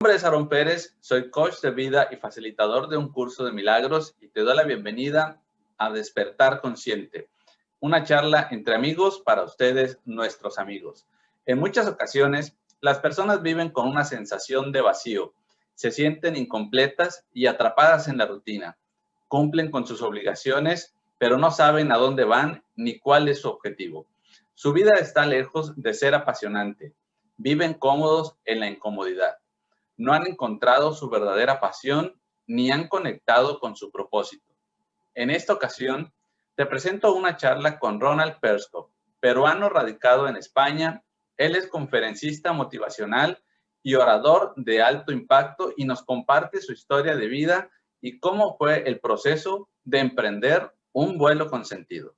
Mi nombre es Aaron Pérez, soy coach de vida y facilitador de un curso de milagros y te doy la bienvenida a Despertar Consciente, una charla entre amigos para ustedes, nuestros amigos. En muchas ocasiones, las personas viven con una sensación de vacío, se sienten incompletas y atrapadas en la rutina, cumplen con sus obligaciones, pero no saben a dónde van ni cuál es su objetivo. Su vida está lejos de ser apasionante, viven cómodos en la incomodidad. No han encontrado su verdadera pasión ni han conectado con su propósito. En esta ocasión, te presento una charla con Ronald Perskov, peruano radicado en España. Él es conferencista motivacional y orador de alto impacto y nos comparte su historia de vida y cómo fue el proceso de emprender un vuelo con sentido.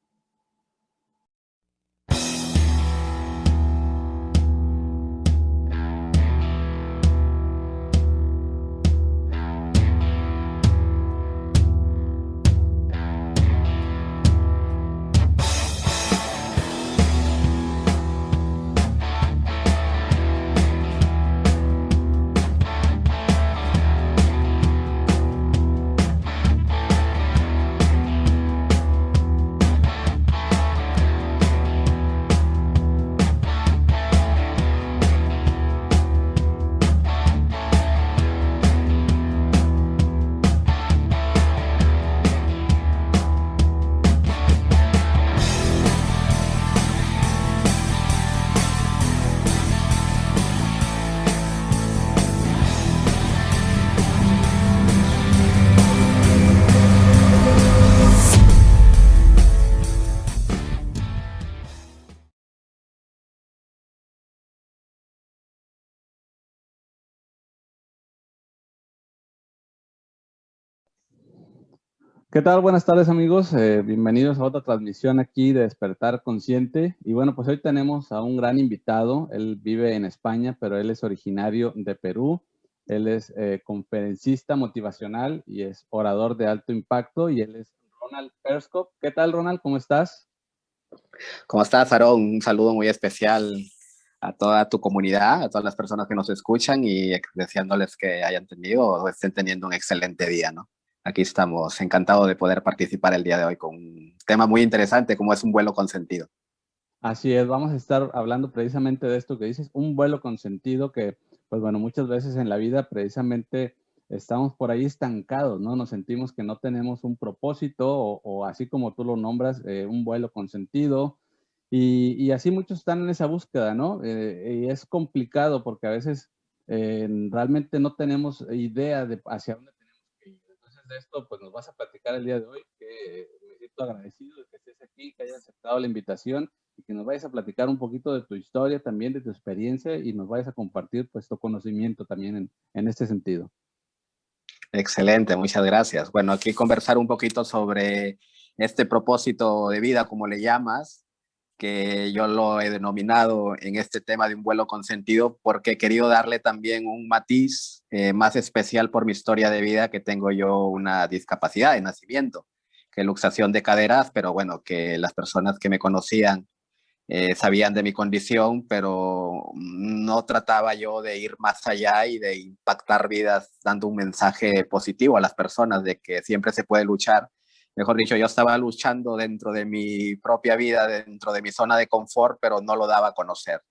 ¿Qué tal? Buenas tardes, amigos. Bienvenidos a otra transmisión aquí de Despertar Consciente. Y bueno, pues hoy tenemos a un gran invitado. Él vive en España, pero él es originario de Perú. Él es conferencista motivacional y es orador de alto impacto. Y él es Ronald Perskov. ¿Qué tal, Ronald? ¿Cómo estás? ¿Cómo estás, Aaron? Un saludo muy especial a toda tu comunidad, a todas las personas que nos escuchan y deseándoles que hayan tenido o estén teniendo un excelente día, ¿no? Aquí estamos, encantado de poder participar el día de hoy con un tema muy interesante como es un vuelo con sentido. Así es, vamos a estar hablando precisamente de esto que dices, un vuelo con sentido que, pues bueno, muchas veces en la vida precisamente estamos por ahí estancados, ¿no? Nos sentimos que no tenemos un propósito o así como tú lo nombras, un vuelo con sentido. Y así muchos están en esa búsqueda, ¿no? Y es complicado porque a veces realmente no tenemos idea de hacia dónde tenemos que ir. Entonces de esto, pues nos vas a platicar el día de hoy, que me siento agradecido de que estés aquí, que hayas aceptado la invitación y que nos vayas a platicar un poquito de tu historia también, de tu experiencia y nos vayas a compartir pues tu conocimiento también en este sentido. Excelente, muchas gracias. Bueno, aquí conversar un poquito sobre este propósito de vida, como le llamas, que yo lo he denominado en este tema de un vuelo con sentido porque he querido darle también un matiz más especial por mi historia de vida, que tengo yo una discapacidad de nacimiento, que es luxación de caderas, pero bueno, que las personas que me conocían sabían de mi condición, pero no trataba yo de ir más allá y de impactar vidas dando un mensaje positivo a las personas de que siempre se puede luchar. Mejor dicho, yo estaba luchando dentro de mi propia vida, dentro de mi zona de confort, pero no lo daba a conocer.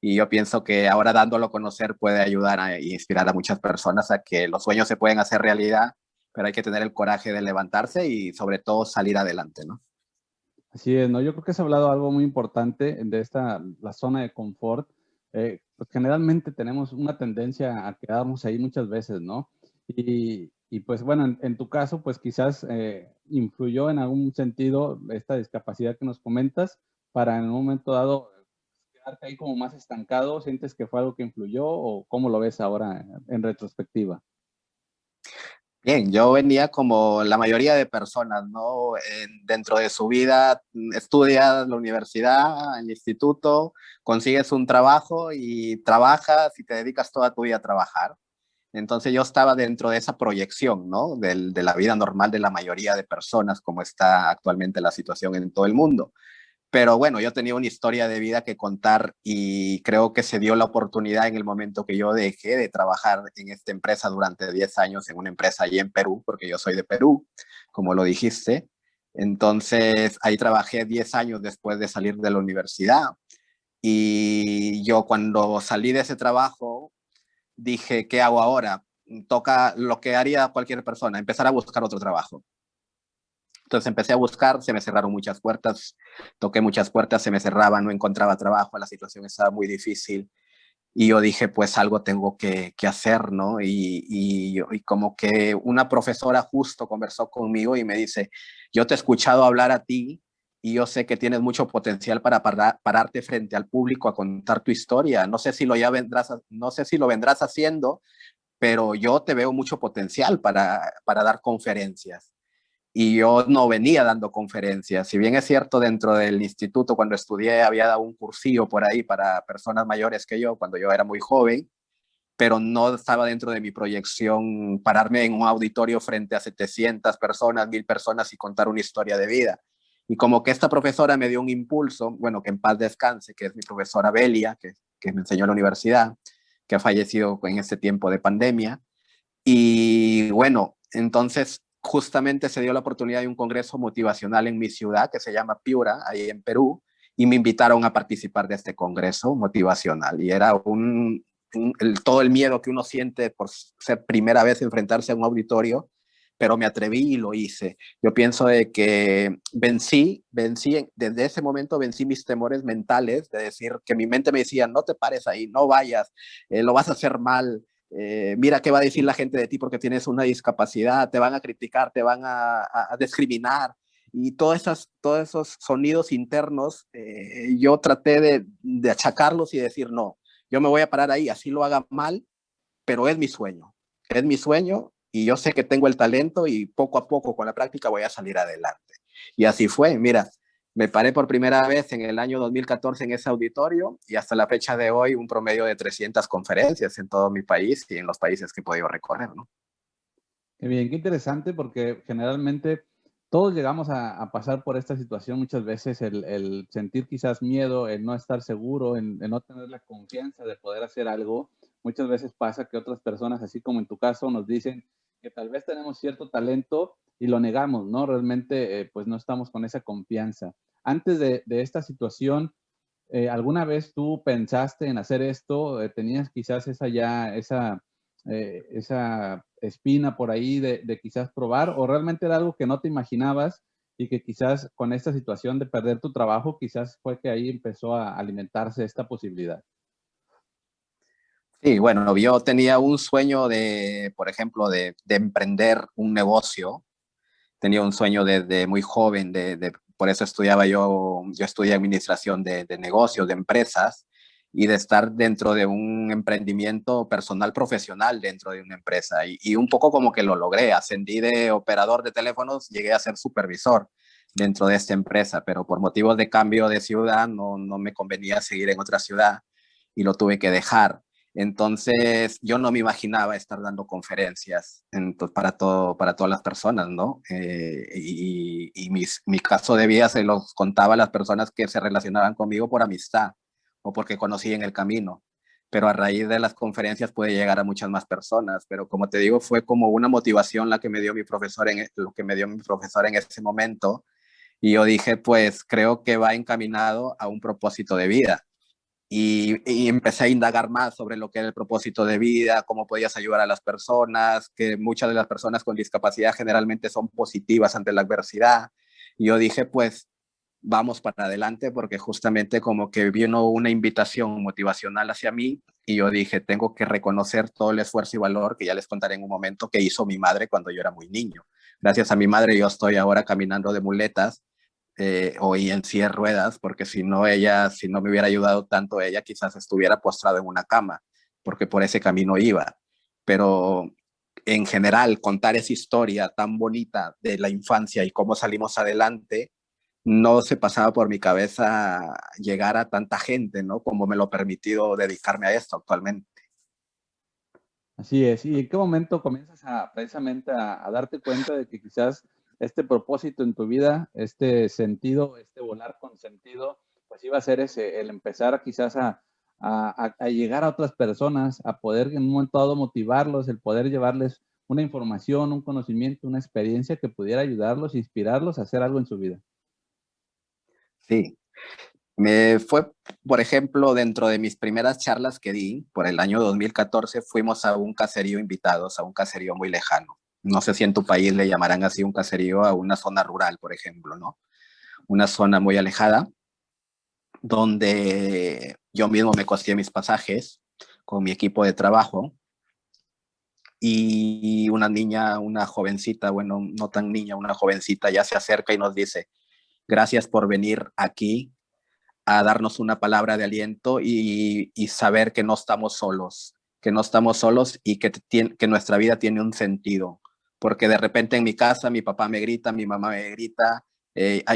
Y yo pienso que ahora dándolo a conocer puede ayudar a inspirar a muchas personas a que los sueños se pueden hacer realidad, pero hay que tener el coraje de levantarse y sobre todo salir adelante, ¿no? Así es, ¿no? Yo creo que has hablado algo muy importante de la zona de confort. Pues generalmente tenemos una tendencia a quedarnos ahí muchas veces, ¿no? Y pues bueno, en tu caso, pues quizás influyó en algún sentido esta discapacidad que nos comentas para en un momento dado quedarte ahí como más estancado. ¿Sientes que fue algo que influyó o cómo lo ves ahora en retrospectiva? Bien, yo venía como la mayoría de personas, ¿no? Dentro de su vida, estudias la universidad, el instituto, consigues un trabajo y trabajas y te dedicas toda tu vida a trabajar. Entonces yo estaba dentro de esa proyección, ¿no? De la vida normal de la mayoría de personas, como está actualmente la situación en todo el mundo. Pero bueno, yo tenía una historia de vida que contar y creo que se dio la oportunidad en el momento que yo dejé de trabajar en esta empresa durante 10 años, en una empresa allí en Perú, porque yo soy de Perú, como lo dijiste. Entonces, ahí trabajé 10 años después de salir de la universidad. Y yo cuando salí de ese trabajo, dije, ¿qué hago ahora? Toca lo que haría cualquier persona, empezar a buscar otro trabajo. Entonces empecé a buscar, se me cerraron muchas puertas, toqué muchas puertas, se me cerraban, no encontraba trabajo, la situación estaba muy difícil y yo dije, pues algo tengo que hacer, ¿no? Y como que una profesora justo conversó conmigo y me dice, yo te he escuchado hablar a ti y yo sé que tienes mucho potencial para pararte frente al público a contar tu historia. No sé si lo ya vendrás, no sé si lo vendrás haciendo, pero yo te veo mucho potencial para dar conferencias y yo no venía dando conferencias. Si bien es cierto, dentro del instituto, cuando estudié, había dado un cursillo por ahí para personas mayores que yo, cuando yo era muy joven, pero no estaba dentro de mi proyección pararme en un auditorio frente a 700 personas, 1000 personas y contar una historia de vida. Y como que esta profesora me dio un impulso, bueno, que en paz descanse, que es mi profesora Belia, que me enseñó en la universidad, que ha fallecido en este tiempo de pandemia. Y bueno, entonces justamente se dio la oportunidad de un congreso motivacional en mi ciudad que se llama Piura, ahí en Perú, y me invitaron a participar de este congreso motivacional. Y era todo el miedo que uno siente por ser primera vez enfrentarse a un auditorio, pero me atreví y lo hice. Yo pienso de que desde ese momento vencí mis temores mentales, de decir que mi mente me decía, no te pares ahí, no vayas, lo vas a hacer mal, mira qué va a decir la gente de ti porque tienes una discapacidad, te van a criticar, te van a discriminar. Y todos esos sonidos internos, yo traté de achacarlos y decir, no, yo me voy a parar ahí, así lo haga mal, pero es mi sueño y yo sé que tengo el talento y poco a poco con la práctica voy a salir adelante. Y así fue, mira, me paré por primera vez en el año 2014 en ese auditorio y hasta la fecha de hoy un promedio de 300 conferencias en todo mi país y en los países que he podido recorrer, ¿no? Qué bien, qué interesante, porque generalmente todos llegamos a pasar por esta situación muchas veces, el sentir quizás miedo, el no estar seguro, el no tener la confianza de poder hacer algo. Muchas veces pasa que otras personas, así como en tu caso, nos dicen que tal vez tenemos cierto talento y lo negamos, ¿no? Realmente, pues no estamos con esa confianza. Antes de esta situación, ¿alguna vez tú pensaste en hacer esto? ¿Tenías quizás esa espina por ahí de quizás probar, o realmente era algo que no te imaginabas y que quizás con esta situación de perder tu trabajo, quizás fue que ahí empezó a alimentarse esta posibilidad? Sí, bueno, yo tenía un sueño por ejemplo, de emprender un negocio. Tenía un sueño desde muy joven, por eso yo estudié administración de negocios, de empresas, y de estar dentro de un emprendimiento personal profesional dentro de una empresa. Y un poco como que lo logré, ascendí de operador de teléfonos, llegué a ser supervisor dentro de esta empresa, pero por motivos de cambio de ciudad no me convenía seguir en otra ciudad y lo tuve que dejar. Entonces, yo no me imaginaba estar dando conferencias para todas las personas, ¿no? Mi caso de vida se los contaba a las personas que se relacionaban conmigo por amistad o porque conocí en el camino. Pero a raíz de las conferencias puede llegar a muchas más personas. Pero como te digo, fue como una motivación la que me dio mi profesor lo que me dio mi profesor en ese momento. Y yo dije, pues creo que va encaminado a un propósito de vida y empecé a indagar más sobre lo que era el propósito de vida, cómo podías ayudar a las personas, que muchas de las personas con discapacidad generalmente son positivas ante la adversidad. Y yo dije, pues vamos para adelante porque justamente como que vino una invitación motivacional hacia mí y yo dije, tengo que reconocer todo el esfuerzo y valor que ya les contaré en un momento que hizo mi madre cuando yo era muy niño. Gracias a mi madre yo estoy ahora caminando de muletas o en silla de ruedas, porque si no me hubiera ayudado tanto ella, quizás estuviera postrado en una cama, porque por ese camino iba. Pero en general, contar esa historia tan bonita de la infancia y cómo salimos adelante, no se pasaba por mi cabeza llegar a tanta gente, ¿no? Como me lo ha permitido dedicarme a esto actualmente. Así es. ¿Y en qué momento comienzas precisamente a darte cuenta de que quizás este propósito en tu vida, este sentido, este volar con sentido, pues iba a ser ese, el empezar quizás a llegar a otras personas, a poder en un momento dado motivarlos, el poder llevarles una información, un conocimiento, una experiencia que pudiera ayudarlos, inspirarlos a hacer algo en su vida. Sí, me fue, por ejemplo, dentro de mis primeras charlas que di, por el año 2014, fuimos a un caserío invitados, a un caserío muy lejano. No sé si en tu país le llamarán así un caserío a una zona rural, por ejemplo, ¿no? Una zona muy alejada, donde yo mismo me costeé mis pasajes con mi equipo de trabajo y una niña, una jovencita, bueno, no tan niña, una jovencita ya se acerca y nos dice, gracias por venir aquí a darnos una palabra de aliento y saber que no estamos solos, que no estamos solos y que nuestra vida tiene un sentido. Porque de repente en mi casa mi papá me grita, mi mamá me grita,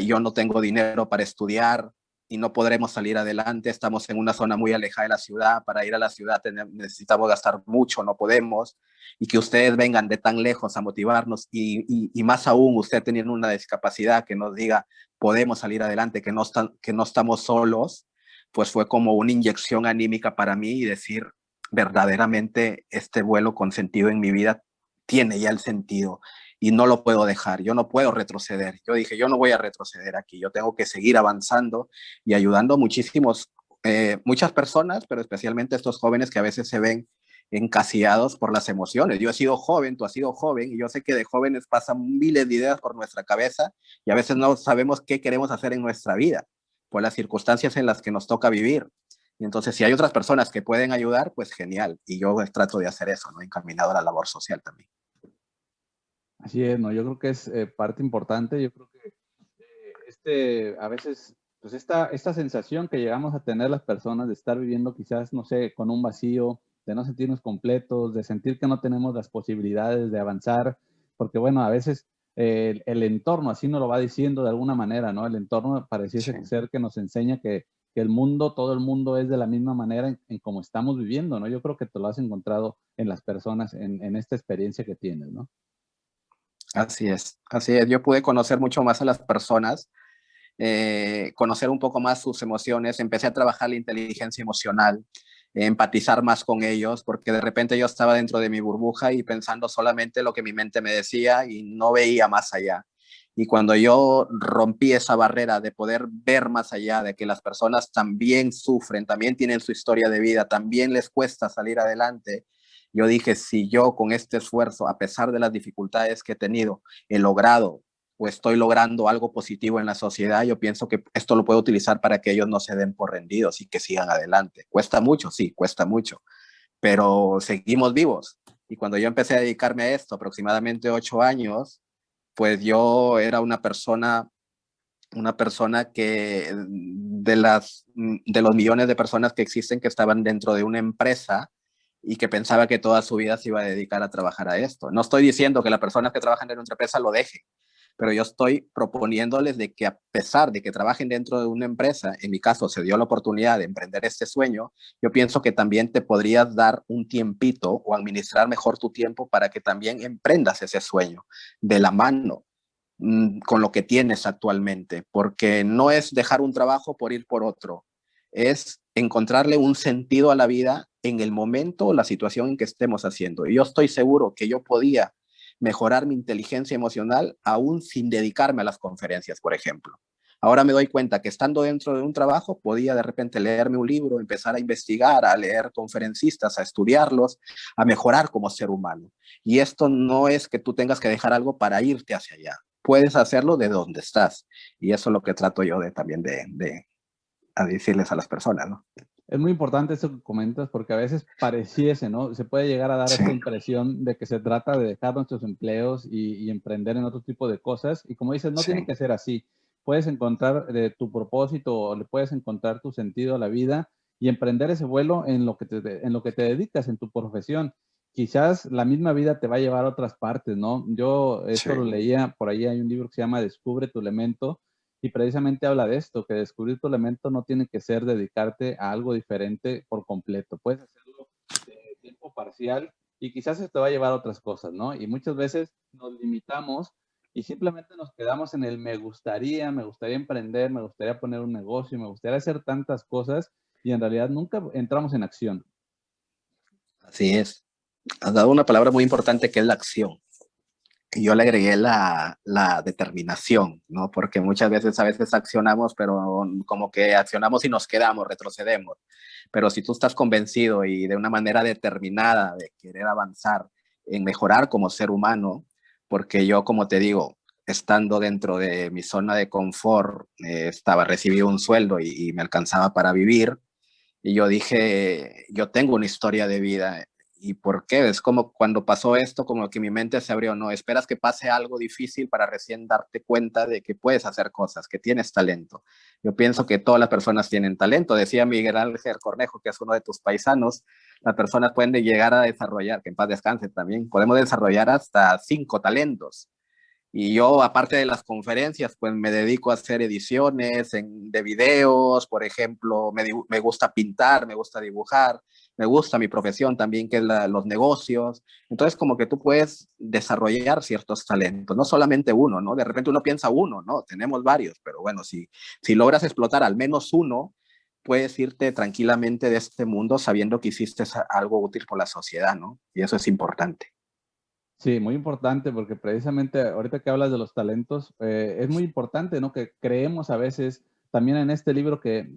yo no tengo dinero para estudiar y no podremos salir adelante, estamos en una zona muy alejada de la ciudad, para ir a la ciudad necesitamos gastar mucho, no podemos, y que ustedes vengan de tan lejos a motivarnos y más aún usted teniendo una discapacidad que nos diga, podemos salir adelante, que no estamos solos, pues fue como una inyección anímica para mí y decir, verdaderamente este vuelo con sentido en mi vida tiene ya el sentido y no lo puedo dejar, yo no puedo retroceder. Yo dije, yo no voy a retroceder aquí, yo tengo que seguir avanzando y ayudando muchas personas, pero especialmente estos jóvenes que a veces se ven encasillados por las emociones. Yo he sido joven, tú has sido joven, y yo sé que de jóvenes pasan miles de ideas por nuestra cabeza y a veces no sabemos qué queremos hacer en nuestra vida por las circunstancias en las que nos toca vivir. Y entonces, si hay otras personas que pueden ayudar, pues genial. Y yo trato de hacer eso, ¿no? Encaminado a la labor social también. Así es, ¿no? Yo creo que es parte importante. Yo creo que a veces, pues esta sensación que llegamos a tener las personas de estar viviendo quizás, no sé, con un vacío, de no sentirnos completos, de sentir que no tenemos las posibilidades de avanzar, porque bueno, a veces el entorno así nos lo va diciendo de alguna manera, ¿no? El entorno pareciese Sí. ser que nos enseña que el mundo, todo el mundo es de la misma manera en cómo estamos viviendo, ¿no? Yo creo que te lo has encontrado en las personas, en esta experiencia que tienes, ¿no? Así es, así es. Yo pude conocer mucho más a las personas, conocer un poco más sus emociones, empecé a trabajar la inteligencia emocional, empatizar más con ellos, porque de repente yo estaba dentro de mi burbuja y pensando solamente lo que mi mente me decía y no veía más allá. Y cuando yo rompí esa barrera de poder ver más allá, de que las personas también sufren, también tienen su historia de vida, también les cuesta salir adelante, yo dije, si yo con este esfuerzo, a pesar de las dificultades que he tenido, he logrado o estoy logrando algo positivo en la sociedad, yo pienso que esto lo puedo utilizar para que ellos no se den por rendidos y que sigan adelante. Cuesta mucho, sí, cuesta mucho, pero seguimos vivos. Y cuando yo empecé a dedicarme a esto, aproximadamente 8 años, pues yo era una persona que de los millones de personas que existen que estaban dentro de una empresa y que pensaba que toda su vida se iba a dedicar a trabajar a esto. No estoy diciendo que las personas que trabajan en una empresa lo dejen, pero yo estoy proponiéndoles de que a pesar de que trabajen dentro de una empresa, en mi caso se dio la oportunidad de emprender este sueño, yo pienso que también te podrías dar un tiempito o administrar mejor tu tiempo para que también emprendas ese sueño de la mano con lo que tienes actualmente, porque no es dejar un trabajo por ir por otro, es encontrarle un sentido a la vida en el momento o la situación en que estemos haciendo. Y yo estoy seguro que yo podía mejorar mi inteligencia emocional aún sin dedicarme a las conferencias, por ejemplo. Ahora me doy cuenta que estando dentro de un trabajo podía de repente leerme un libro, empezar a investigar, a leer conferencistas, a estudiarlos, a mejorar como ser humano. Y esto no es que tú tengas que dejar algo para irte hacia allá. Puedes hacerlo de donde estás. Y eso es lo que trato yo también de a decirles a las personas, ¿no? Es muy importante eso que comentas porque a veces pareciese, ¿no? Se puede llegar a dar Sí, esta impresión de que se trata de dejar nuestros empleos y emprender en otro tipo de cosas. Y como dices, no tiene sí, que ser así. Puedes encontrar tu propósito o le puedes encontrar tu sentido a la vida y emprender ese vuelo en en lo que te dedicas, en tu profesión. Quizás la misma vida te va a llevar a otras partes, ¿no? Yo sí, esto lo leía, por ahí hay un libro que se llama Descubre tu elemento y precisamente habla de esto, que descubrir tu elemento no tiene que ser dedicarte a algo diferente por completo. Puedes hacerlo de tiempo parcial y quizás esto te va a llevar a otras cosas, ¿no? Y muchas veces nos limitamos y simplemente nos quedamos en el me gustaría emprender, me gustaría poner un negocio, me gustaría hacer tantas cosas y en realidad nunca entramos en acción. Así es. Has dado una palabra muy importante que es la acción. Y yo le agregué la determinación, ¿no? Porque muchas veces a veces accionamos, pero como que accionamos y nos quedamos, retrocedemos. Pero si tú estás convencido y de una manera determinada de querer avanzar en mejorar como ser humano, porque yo, como te digo, estando dentro de mi zona de confort, recibí un sueldo y me alcanzaba para vivir, y yo dije, yo tengo una historia de vida. ¿Y por qué? Es como cuando pasó esto, como que mi mente se abrió, no, esperas que pase algo difícil para recién darte cuenta de que puedes hacer cosas, que tienes talento. Yo pienso que todas las personas tienen talento. Decía Miguel Ángel Cornejo, que es uno de tus paisanos, las personas pueden llegar a desarrollar, que en paz descanse también, podemos desarrollar hasta 5 talentos. Y yo, aparte de las conferencias, pues me dedico a hacer ediciones de videos, por ejemplo, me gusta pintar, me gusta dibujar, me gusta mi profesión también, que es los negocios. Entonces, como que tú puedes desarrollar ciertos talentos, no solamente uno, ¿no? De repente uno piensa uno, ¿no? Tenemos varios, pero bueno, si logras explotar al menos uno, puedes irte tranquilamente de este mundo sabiendo que hiciste algo útil por la sociedad, ¿no? Y eso es importante. Sí, muy importante porque precisamente ahorita que hablas de los talentos, es muy importante, ¿no? Que creemos a veces, también en este libro que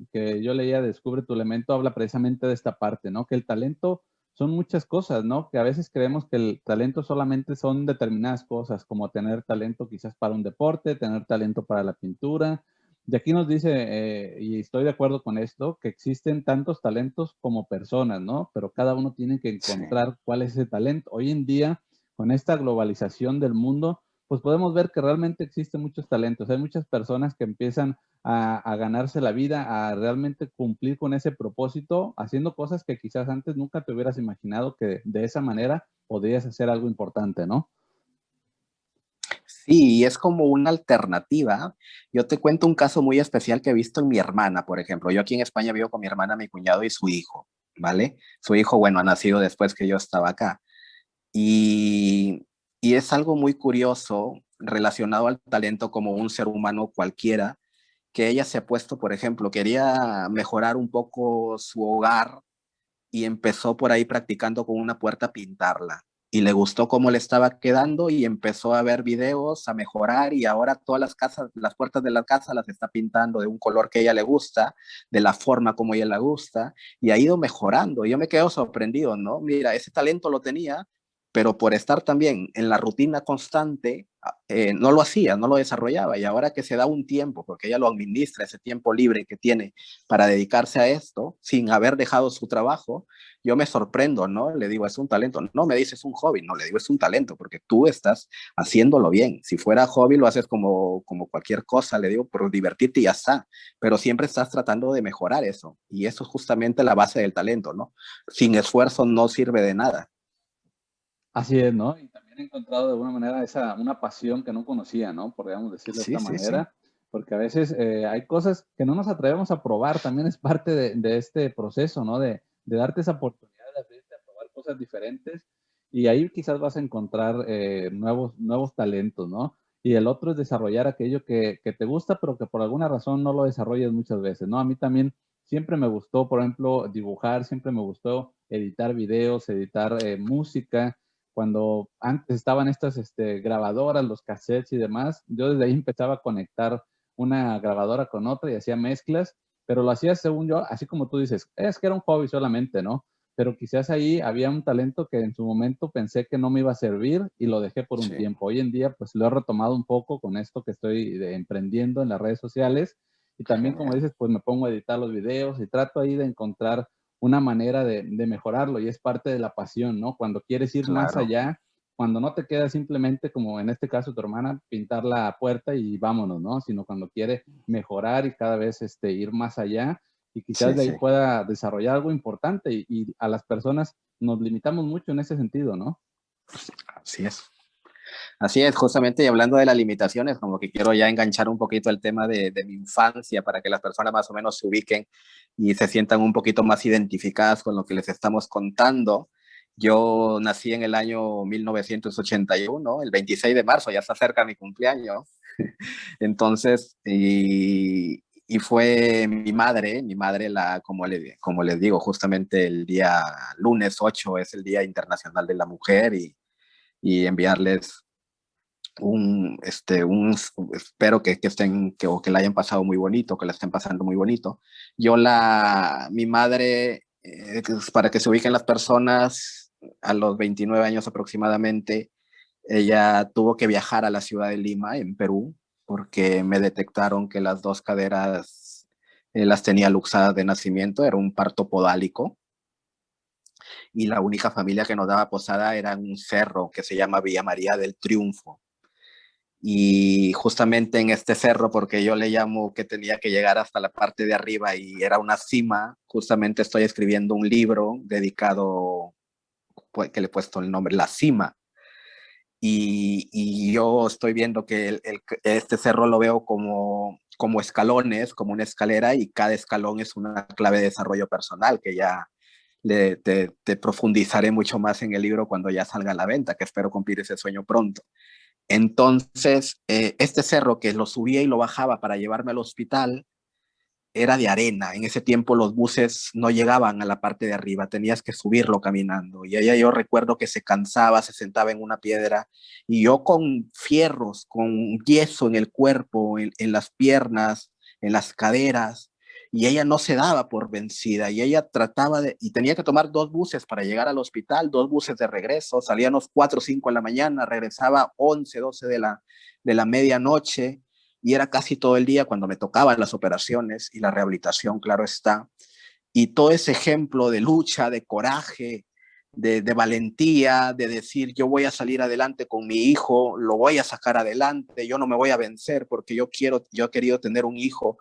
yo leía, Descubre tu elemento, habla precisamente de esta parte, ¿no? Que el talento son muchas cosas, ¿no? Que a veces creemos que el talento solamente son determinadas cosas, como tener talento quizás para un deporte, tener talento para la pintura. Y aquí nos dice, y estoy de acuerdo con esto, que existen tantos talentos como personas, ¿no? Pero cada uno tiene que Sí. encontrar cuál es ese talento. Hoy en día con esta globalización del mundo, pues podemos ver que realmente existen muchos talentos. Hay muchas personas que empiezan a ganarse la vida, a realmente cumplir con ese propósito, haciendo cosas que quizás antes nunca te hubieras imaginado que de esa manera podrías hacer algo importante, ¿no? Sí, y es como una alternativa. Yo te cuento un caso muy especial que he visto en mi hermana, por ejemplo. Yo aquí en España vivo con mi hermana, mi cuñado y su hijo, ¿vale? Su hijo, bueno, ha nacido después que yo estaba acá. Y, y es algo muy curioso relacionado al talento como un ser humano cualquiera, que ella se ha puesto, por ejemplo, quería mejorar un poco su hogar y empezó por ahí practicando con una puerta a pintarla. Y le gustó cómo le estaba quedando y empezó a ver videos, a mejorar y ahora todas las casas, las puertas de la casa las está pintando de un color que a ella le gusta, de la forma como a ella le gusta y ha ido mejorando. Yo me quedo sorprendido, ¿no? Mira, ese talento lo tenía, pero por estar también en la rutina constante, no lo hacía, no lo desarrollaba y ahora que se da un tiempo, porque ella lo administra, ese tiempo libre que tiene para dedicarse a esto, sin haber dejado su trabajo, yo me sorprendo, ¿no? Le digo, es un talento. No me dices un hobby, no, le digo, es un talento, porque tú estás haciéndolo bien. Si fuera hobby, lo haces como cualquier cosa, le digo, por divertirte y ya está. Pero siempre estás tratando de mejorar eso. Y eso es justamente la base del talento, ¿no? Sin esfuerzo no sirve de nada. Así es, ¿no? Y también he encontrado de alguna manera una pasión que no conocía, ¿no? Podríamos decirlo de Sí, esta sí, sí. manera, porque a veces hay cosas que no nos atrevemos a probar, también es parte de este proceso, ¿no? De darte esa oportunidad de abrirte a probar cosas diferentes y ahí quizás vas a encontrar nuevos talentos, ¿no? Y el otro es desarrollar aquello que te gusta, pero que por alguna razón no lo desarrollas muchas veces, ¿no? A mí también siempre me gustó, por ejemplo, dibujar, siempre me gustó editar videos, editar música cuando antes estaban estas grabadoras, los cassettes y demás, yo desde ahí empezaba a conectar una grabadora con otra y hacía mezclas, pero lo hacía según yo, así como tú dices, es que era un hobby solamente, ¿no? Pero quizás ahí había un talento que en su momento pensé que no me iba a servir y lo dejé por un Sí, tiempo. Hoy en día pues lo he retomado un poco con esto que estoy emprendiendo en las redes sociales y también como genial. dices pues me pongo a editar los videos y trato ahí de encontrar una manera de mejorarlo y es parte de la pasión, ¿no? Cuando quieres ir más Claro. allá, cuando no te queda simplemente, como en este caso tu hermana, pintar la puerta y vámonos, ¿no? Sino cuando quiere mejorar y cada vez ir más allá y quizás Sí, de ahí sí. pueda desarrollar algo importante y a las personas nos limitamos mucho en ese sentido, ¿no? Así es. Así es, justamente, y hablando de las limitaciones, como que quiero ya enganchar un poquito el tema de mi infancia para que las personas más o menos se ubiquen y se sientan un poquito más identificadas con lo que les estamos contando. Yo nací en el año 1981, el 26 de marzo, ya está cerca mi cumpleaños. Entonces, y fue mi madre como les digo, justamente el día lunes 8 es el Día Internacional de la Mujer y enviarles espero que estén, o que la hayan pasado muy bonito, que la estén pasando muy bonito. Mi madre, para que se ubiquen las personas, a los 29 años aproximadamente, ella tuvo que viajar a la ciudad de Lima, en Perú, porque me detectaron que las dos caderas las tenía luxadas de nacimiento, era un parto podálico, y la única familia que nos daba posada era un cerro que se llama Villa María del Triunfo. Y justamente en este cerro, porque yo le llamo que tenía que llegar hasta la parte de arriba y era una cima, justamente estoy escribiendo un libro dedicado, que le he puesto el nombre, La Cima. Y yo estoy viendo que este cerro lo veo como escalones, como una escalera, y cada escalón es una clave de desarrollo personal que ya te profundizaré mucho más en el libro cuando ya salga a la venta, que espero cumplir ese sueño pronto. Entonces, este cerro que lo subía y lo bajaba para llevarme al hospital era de arena. En ese tiempo los buses no llegaban a la parte de arriba, tenías que subirlo caminando. Y ella, yo recuerdo que se cansaba, se sentaba en una piedra y yo con fierros, con yeso en el cuerpo, en las piernas, en las caderas. Y ella no se daba por vencida y ella trataba y tenía que tomar 2 buses para llegar al hospital, 2 buses de regreso, salíamos 4 o 5 de la mañana, regresaba 11, 12 de la medianoche, y era casi todo el día cuando me tocaban las operaciones y la rehabilitación, claro está. Y todo ese ejemplo de lucha, de coraje, de valentía, de decir yo voy a salir adelante con mi hijo, lo voy a sacar adelante, yo no me voy a vencer porque yo he querido tener un hijo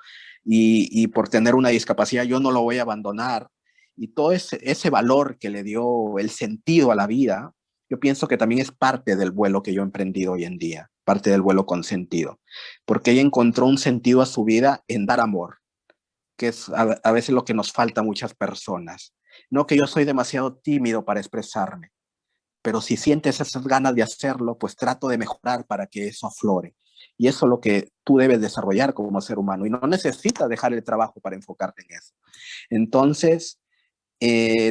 y por tener una discapacidad yo no lo voy a abandonar. Y todo ese valor que le dio el sentido a la vida, yo pienso que también es parte del vuelo que yo he emprendido hoy en día, parte del vuelo con sentido, porque ella encontró un sentido a su vida en dar amor, que es a veces lo que nos falta a muchas personas. No que yo soy demasiado tímido para expresarme, pero si sientes esas ganas de hacerlo, pues trato de mejorar para que eso aflore. Y eso es lo que tú debes desarrollar como ser humano. Y no necesitas dejar el trabajo para enfocarte en eso. Entonces,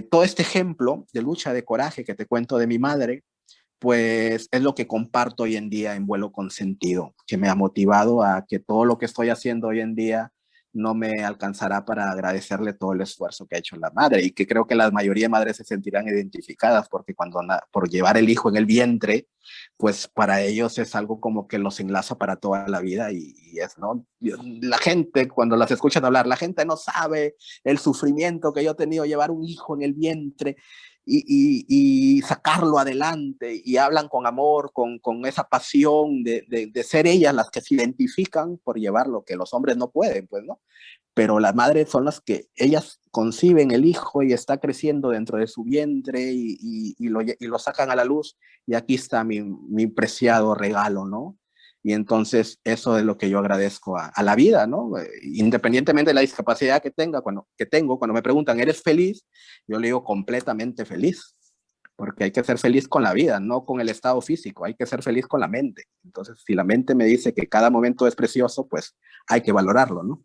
todo este ejemplo de lucha, de coraje que te cuento de mi madre, pues es lo que comparto hoy en día en Vuelo con Sentido, que me ha motivado a que todo lo que estoy haciendo hoy en día no me alcanzará para agradecerle todo el esfuerzo que ha hecho la madre, y que creo que la mayoría de madres se sentirán identificadas porque por llevar el hijo en el vientre, pues para ellos es algo como que los enlaza para toda la vida y es, ¿no? La gente, cuando las escuchan hablar, la gente no sabe el sufrimiento que yo he tenido llevar un hijo en el vientre y sacarlo adelante, y hablan con amor, con esa pasión de ser ellas las que se identifican por llevar lo que los hombres no pueden, pues, ¿no? Pero las madres son las que ellas conciben el hijo y está creciendo dentro de su vientre y lo sacan a la luz, y aquí está mi preciado regalo, ¿no? Y entonces eso es lo que yo agradezco a la vida, ¿no? Independientemente de la discapacidad que tengo, cuando me preguntan, ¿eres feliz? Yo le digo completamente feliz, porque hay que ser feliz con la vida, no con el estado físico, hay que ser feliz con la mente. Entonces, si la mente me dice que cada momento es precioso, pues hay que valorarlo, ¿no?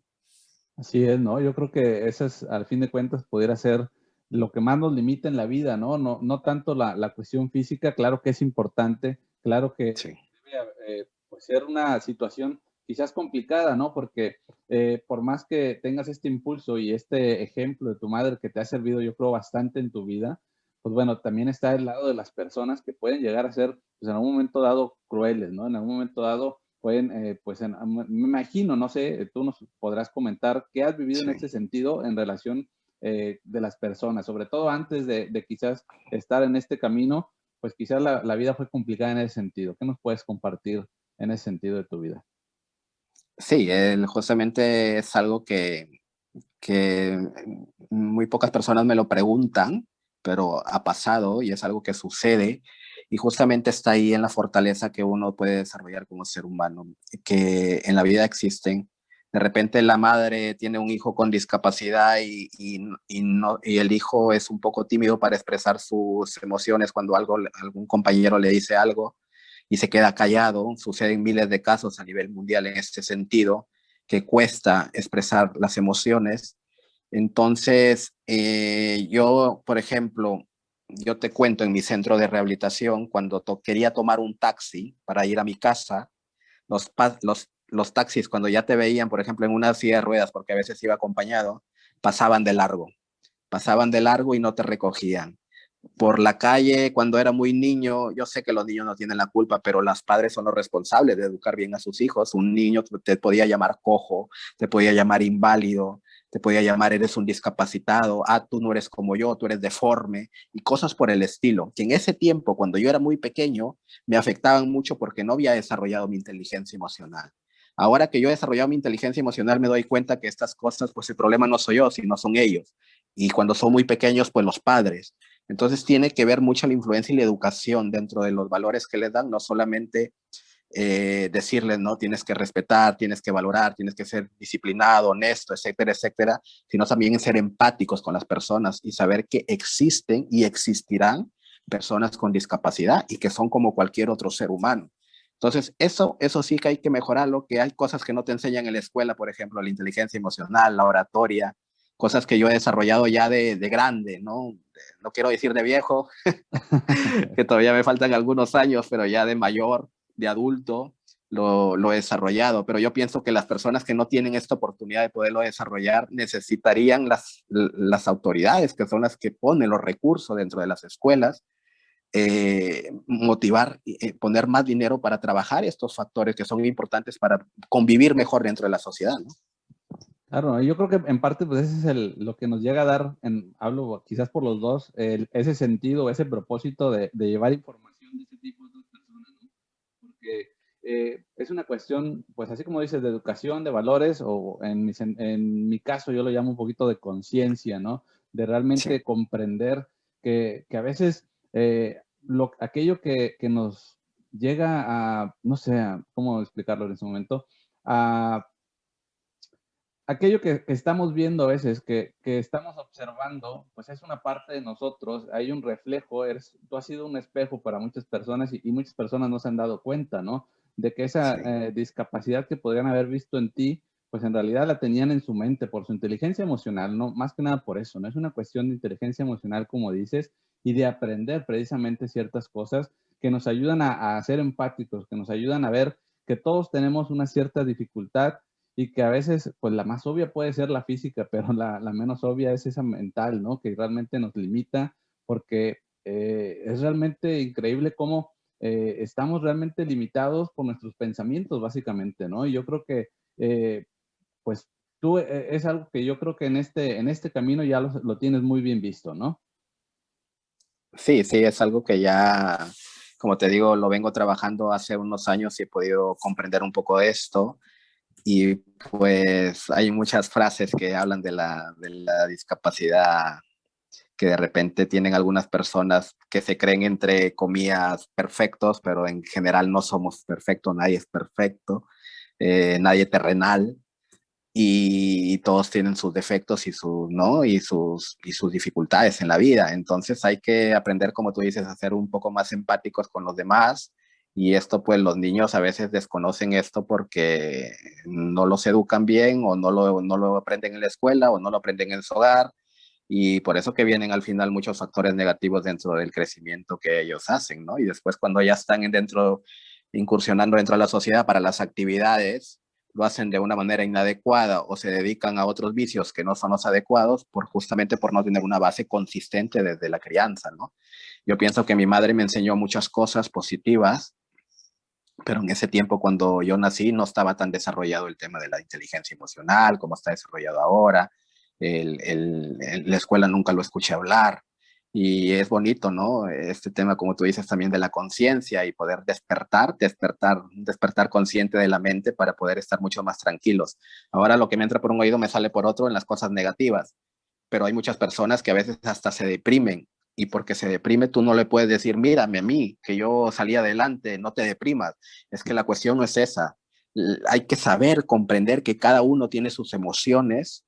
Así es, ¿no? Yo creo que eso es, al fin de cuentas, pudiera ser lo que más nos limita en la vida, ¿no? No tanto la cuestión física, claro que es importante, claro que Sí. debe pues ser una situación quizás complicada, ¿no? Porque por más que tengas este impulso y este ejemplo de tu madre que te ha servido, yo creo, bastante en tu vida, pues bueno, también está el lado de las personas que pueden llegar a ser, pues en algún momento dado, crueles, ¿no? En algún momento dado pueden, pues me imagino, no sé, tú nos podrás comentar qué has vivido en Sí. este sentido en relación de las personas, sobre todo antes de quizás estar en este camino, pues quizás la vida fue complicada en ese sentido. ¿Qué nos puedes compartir en ese sentido de tu vida? Sí, justamente es algo que muy pocas personas me lo preguntan, pero ha pasado y es algo que sucede, y justamente está ahí en la fortaleza que uno puede desarrollar como ser humano, que en la vida existen De repente la madre tiene un hijo con discapacidad y el hijo es un poco tímido para expresar sus emociones cuando algún compañero le dice algo y se queda callado. Suceden miles de casos a nivel mundial en este sentido, que cuesta expresar las emociones. Entonces, yo, por ejemplo, yo te cuento en mi centro de rehabilitación, cuando quería tomar un taxi para ir a mi casa, los taxis cuando ya te veían, por ejemplo, en una silla de ruedas, porque a veces iba acompañado, pasaban de largo y no te recogían. Por la calle, cuando era muy niño, yo sé que los niños no tienen la culpa, pero los padres son los responsables de educar bien a sus hijos. Un niño te podía llamar cojo, te podía llamar inválido, te podía llamar eres un discapacitado, tú no eres como yo, tú eres deforme, y cosas por el estilo, que en ese tiempo, cuando yo era muy pequeño, me afectaban mucho porque no había desarrollado mi inteligencia emocional. Ahora que yo he desarrollado mi inteligencia emocional, me doy cuenta que estas cosas, pues el problema no soy yo, sino son ellos. Y cuando son muy pequeños, pues los padres. Entonces tiene que ver mucho la influencia y la educación dentro de los valores que les dan, no solamente decirles, no, tienes que respetar, tienes que valorar, tienes que ser disciplinado, honesto, etcétera, etcétera, sino también en ser empáticos con las personas y saber que existen y existirán personas con discapacidad y que son como cualquier otro ser humano. Entonces, eso sí que hay que mejorarlo, que hay cosas que no te enseñan en la escuela, por ejemplo, la inteligencia emocional, la oratoria, cosas que yo he desarrollado ya de grande, ¿no? No quiero decir de viejo, que todavía me faltan algunos años, pero ya de mayor, de adulto, lo he desarrollado. Pero yo pienso que las personas que no tienen esta oportunidad de poderlo desarrollar necesitarían las autoridades, que son las que ponen los recursos dentro de las escuelas, motivar, poner más dinero para trabajar estos factores que son importantes para convivir mejor dentro de la sociedad, ¿no? Claro, yo creo que en parte pues ese es lo que nos llega a dar, hablo quizás por los dos, ese sentido, ese propósito de llevar información de ese tipo a otras personas, ¿no? Porque es una cuestión, pues así como dices, de educación, de valores, o en mi caso yo lo llamo un poquito de conciencia, ¿no? De realmente Sí. comprender que a veces aquello que nos llega a, no sé, cómo explicarlo en ese momento, a aquello que estamos viendo a veces, que estamos observando, pues es una parte de nosotros, hay un reflejo, tú has sido un espejo para muchas personas y muchas personas no se han dado cuenta, ¿no? De que esa Sí. discapacidad que podrían haber visto en ti, pues en realidad la tenían en su mente por su inteligencia emocional, ¿no? Más que nada por eso, ¿no? Es una cuestión de inteligencia emocional, como dices, y de aprender precisamente ciertas cosas que nos ayudan a ser empáticos, que nos ayudan a ver que todos tenemos una cierta dificultad y que a veces, pues la más obvia puede ser la física, pero la menos obvia es esa mental, ¿no? Que realmente nos limita, porque es realmente increíble cómo estamos realmente limitados por nuestros pensamientos, básicamente, ¿no? Y yo creo que, pues, tú es algo que yo creo que en este camino ya lo tienes muy bien visto, ¿no? Sí, sí, es algo que ya, como te digo, lo vengo trabajando hace unos años y he podido comprender un poco de esto. Y pues hay muchas frases que hablan de la discapacidad que de repente tienen algunas personas que se creen entre comillas perfectos, pero en general no somos perfectos, nadie es perfecto, nadie terrenal y todos tienen sus defectos y ¿no? Y sus dificultades en la vida. Entonces hay que aprender, como tú dices, a ser un poco más empáticos con los demás. Y esto, pues los niños a veces desconocen esto porque no los educan bien o no lo aprenden en la escuela o no lo aprenden en su hogar. Y por eso que vienen al final muchos factores negativos dentro del crecimiento que ellos hacen, ¿no? Y después cuando ya están incursionando dentro de la sociedad para las actividades, lo hacen de una manera inadecuada o se dedican a otros vicios que no son los adecuados justamente por no tener una base consistente desde la crianza, ¿no? Yo pienso que mi madre me enseñó muchas cosas positivas, pero en ese tiempo cuando yo nací no estaba tan desarrollado el tema de la inteligencia emocional como está desarrollado ahora. La escuela nunca lo escuché hablar y es bonito, ¿no? Este tema, como tú dices, también de la conciencia y poder despertar consciente de la mente para poder estar mucho más tranquilos. Ahora lo que me entra por un oído me sale por otro en las cosas negativas, pero hay muchas personas que a veces hasta se deprimen y porque se deprime tú no le puedes decir, mírame a mí, que yo salí adelante, no te deprimas. Es que la cuestión no es esa. Hay que saber comprender que cada uno tiene sus emociones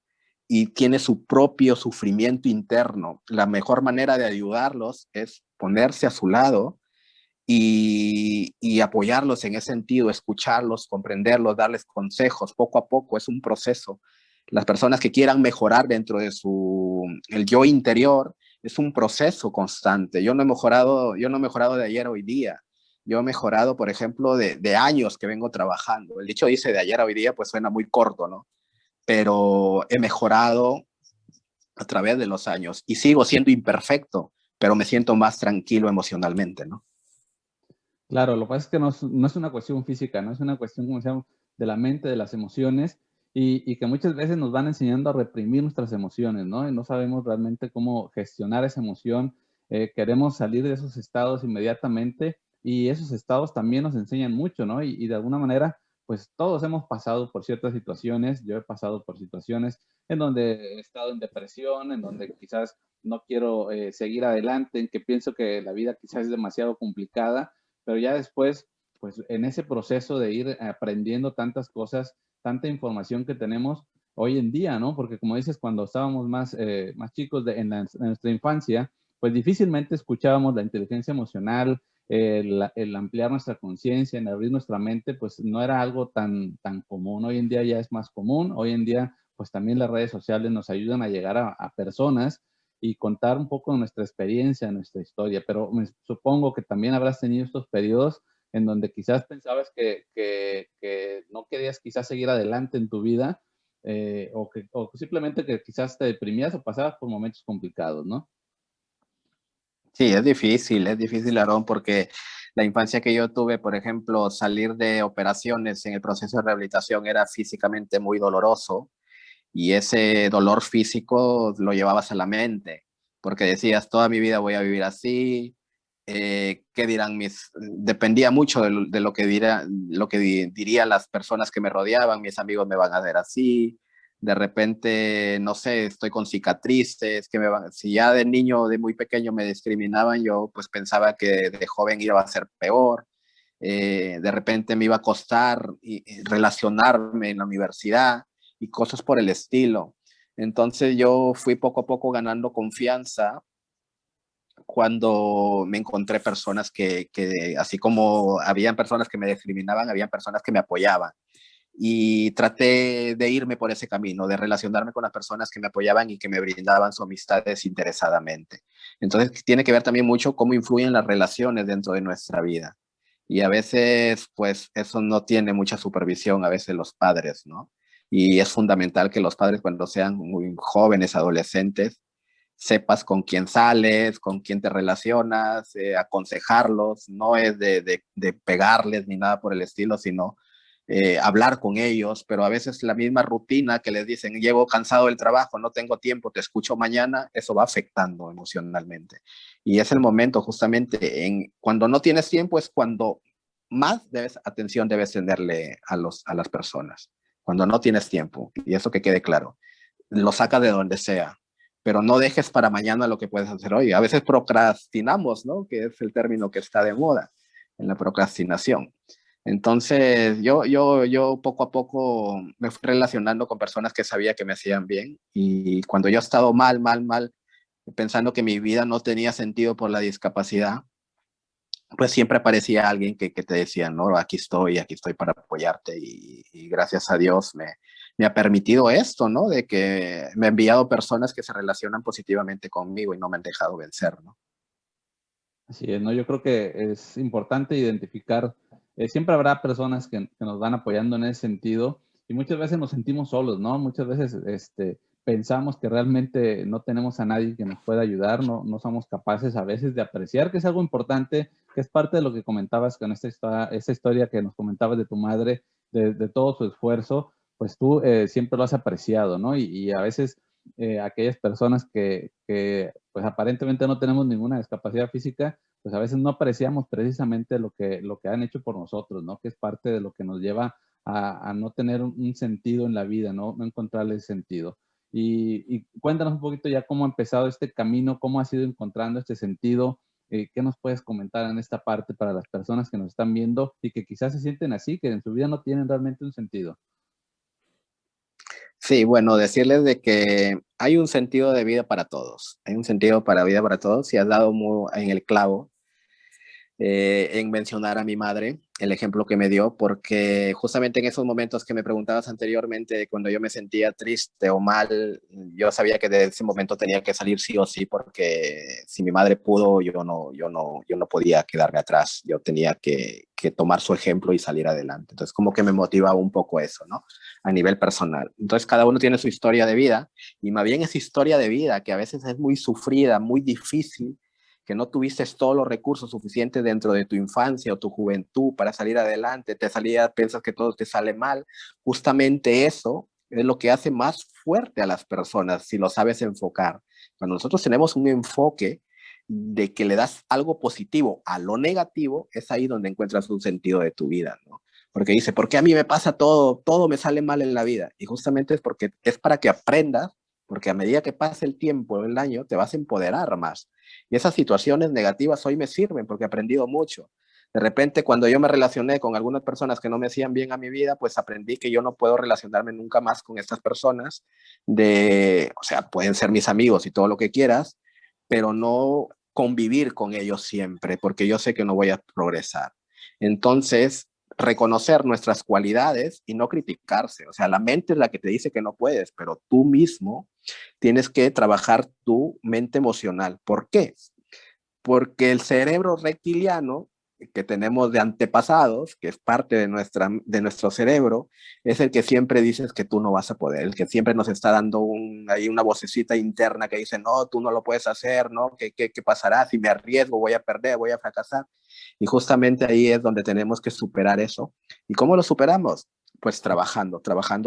y tiene su propio sufrimiento interno. La mejor manera de ayudarlos es ponerse a su lado y apoyarlos en ese sentido, escucharlos, comprenderlos, darles consejos poco a poco. Es un proceso. Las personas que quieran mejorar dentro de el yo interior, es un proceso constante. Yo no he mejorado de ayer a hoy día. Yo he mejorado, por ejemplo, de años que vengo trabajando. El dicho dice de ayer a hoy día, pues suena muy corto, ¿no? Pero he mejorado a través de los años y sigo siendo imperfecto, pero me siento más tranquilo emocionalmente, ¿no? Claro, lo que pasa es que no es una cuestión física, no es una cuestión, como decíamos, de la mente, de las emociones, y que muchas veces nos van enseñando a reprimir nuestras emociones, ¿no? Y no sabemos realmente cómo gestionar esa emoción. Queremos salir de esos estados inmediatamente, y esos estados también nos enseñan mucho, ¿no? Y de alguna manera, pues todos hemos pasado por ciertas situaciones. Yo he pasado por situaciones en donde he estado en depresión, en donde quizás no quiero seguir adelante, en que pienso que la vida quizás es demasiado complicada, pero ya después, pues en ese proceso de ir aprendiendo tantas cosas, tanta información que tenemos hoy en día, ¿no? Porque como dices, cuando estábamos más chicos en nuestra infancia, pues difícilmente escuchábamos la inteligencia emocional, el ampliar nuestra conciencia, en abrir nuestra mente, pues no era algo tan común. Hoy en día ya es más común. Hoy en día, pues también las redes sociales nos ayudan a llegar a personas y contar un poco de nuestra experiencia, nuestra historia. Pero me supongo que también habrás tenido estos periodos en donde quizás pensabas que no querías quizás seguir adelante en tu vida, o simplemente que quizás te deprimías o pasabas por momentos complicados, ¿no? Sí, es difícil, Aarón, porque la infancia que yo tuve, por ejemplo, salir de operaciones en el proceso de rehabilitación era físicamente muy doloroso y ese dolor físico lo llevabas a la mente, porque decías, toda mi vida voy a vivir así, ¿qué dirán Dependía mucho de lo que dirían las personas que me rodeaban, mis amigos me van a ver así, de repente, no sé, estoy con cicatrices, si ya de niño, de muy pequeño me discriminaban, yo pues pensaba que de joven iba a ser peor. De repente me iba a costar relacionarme en la universidad y cosas por el estilo. Entonces yo fui poco a poco ganando confianza cuando me encontré personas así como habían personas que me discriminaban, habían personas que me apoyaban. Y traté de irme por ese camino, de relacionarme con las personas que me apoyaban y que me brindaban su amistad desinteresadamente. Entonces, tiene que ver también mucho cómo influyen las relaciones dentro de nuestra vida. Y a veces, pues, eso no tiene mucha supervisión, a veces los padres, ¿no? Y es fundamental que los padres, cuando sean muy jóvenes, adolescentes, sepas con quién sales, con quién te relacionas, aconsejarlos, no es de pegarles ni nada por el estilo, sino hablar con ellos, pero a veces la misma rutina que les dicen, llevo cansado del trabajo, no tengo tiempo, te escucho mañana, eso va afectando emocionalmente. Y es el momento justamente cuando no tienes tiempo es cuando más atención debes tenerle a las personas, cuando no tienes tiempo, y eso que quede claro, lo saca de donde sea, pero no dejes para mañana lo que puedes hacer hoy. A veces procrastinamos, ¿no? Que es el término que está de moda en la procrastinación. Entonces, yo poco a poco me fui relacionando con personas que sabía que me hacían bien y cuando yo he estado mal, pensando que mi vida no tenía sentido por la discapacidad, pues siempre aparecía alguien que te decía, no, aquí estoy para apoyarte y gracias a Dios me ha permitido esto, ¿no? De que me ha enviado personas que se relacionan positivamente conmigo y no me han dejado vencer, ¿no? Así es, ¿no? Yo creo que es importante identificar, siempre habrá personas que nos van apoyando en ese sentido, y muchas veces nos sentimos solos, ¿no? Muchas veces pensamos que realmente no tenemos a nadie que nos pueda ayudar, no somos capaces a veces de apreciar que es algo importante, que es parte de lo que comentabas con esta historia que nos comentabas de tu madre, de todo su esfuerzo, pues tú siempre lo has apreciado, ¿no? Y a veces aquellas personas que pues aparentemente no tenemos ninguna discapacidad física, pues a veces no apreciamos precisamente lo que han hecho por nosotros, ¿no? Que es parte de lo que nos lleva a no tener un sentido en la vida, ¿no? No encontrarle sentido. Y cuéntanos un poquito ya cómo ha empezado este camino, cómo has ido encontrando este sentido, ¿Qué nos puedes comentar en esta parte para las personas que nos están viendo y que quizás se sienten así, que en su vida no tienen realmente un sentido? Sí, bueno, decirles de que hay un sentido de vida para todos. Hay un sentido para vida para todos y has dado en el clavo en mencionar a mi madre, el ejemplo que me dio, porque justamente en esos momentos que me preguntabas anteriormente, cuando yo me sentía triste o mal, yo sabía que de ese momento tenía que salir sí o sí, porque si mi madre pudo, yo no podía quedarme atrás, yo tenía que tomar su ejemplo y salir adelante. Entonces, como que me motivaba un poco eso, ¿no? A nivel personal. Entonces, cada uno tiene su historia de vida y más bien esa historia de vida que a veces es muy sufrida, muy difícil, que no tuviste todos los recursos suficientes dentro de tu infancia o tu juventud para salir adelante, piensas que todo te sale mal, justamente eso es lo que hace más fuerte a las personas si lo sabes enfocar. Cuando nosotros tenemos un enfoque de que le das algo positivo a lo negativo, es ahí donde encuentras un sentido de tu vida, ¿no? Porque dice, ¿por qué a mí me pasa todo? Todo me sale mal en la vida. Y justamente es porque es para que aprendas, porque a medida que pase el tiempo, el año, te vas a empoderar más. Y esas situaciones negativas hoy me sirven porque he aprendido mucho. De repente, cuando yo me relacioné con algunas personas que no me hacían bien a mi vida, pues aprendí que yo no puedo relacionarme nunca más con estas personas. O sea, pueden ser mis amigos y todo lo que quieras, pero no convivir con ellos siempre, porque yo sé que no voy a progresar. Entonces, reconocer nuestras cualidades y no criticarse. O sea, la mente es la que te dice que no puedes, pero tú mismo tienes que trabajar tu mente emocional. ¿Por qué? Porque el cerebro reptiliano que tenemos de antepasados, que es parte de nuestro cerebro, es el que siempre dices que tú no vas a poder, el que siempre nos está dando ahí una vocecita interna que dice, no, tú no lo puedes hacer, ¿no? ¿Qué pasará si me arriesgo? Voy a perder, voy a fracasar. Y justamente ahí es donde tenemos que superar eso. ¿Y cómo lo superamos? Pues trabajando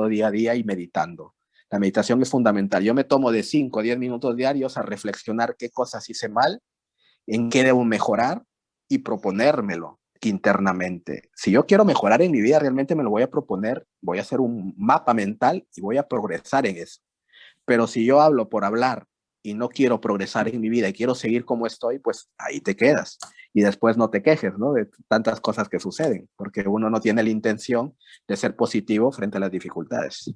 día a día y meditando. La meditación es fundamental. Yo me tomo de 5 a 10 minutos diarios a reflexionar qué cosas hice mal, en qué debo mejorar y proponérmelo internamente. Si yo quiero mejorar en mi vida, realmente me lo voy a proponer, voy a hacer un mapa mental y voy a progresar en eso. Pero si yo hablo por hablar y no quiero progresar en mi vida y quiero seguir como estoy, pues ahí te quedas. Y después no te quejes, ¿no? De tantas cosas que suceden, porque uno no tiene la intención de ser positivo frente a las dificultades.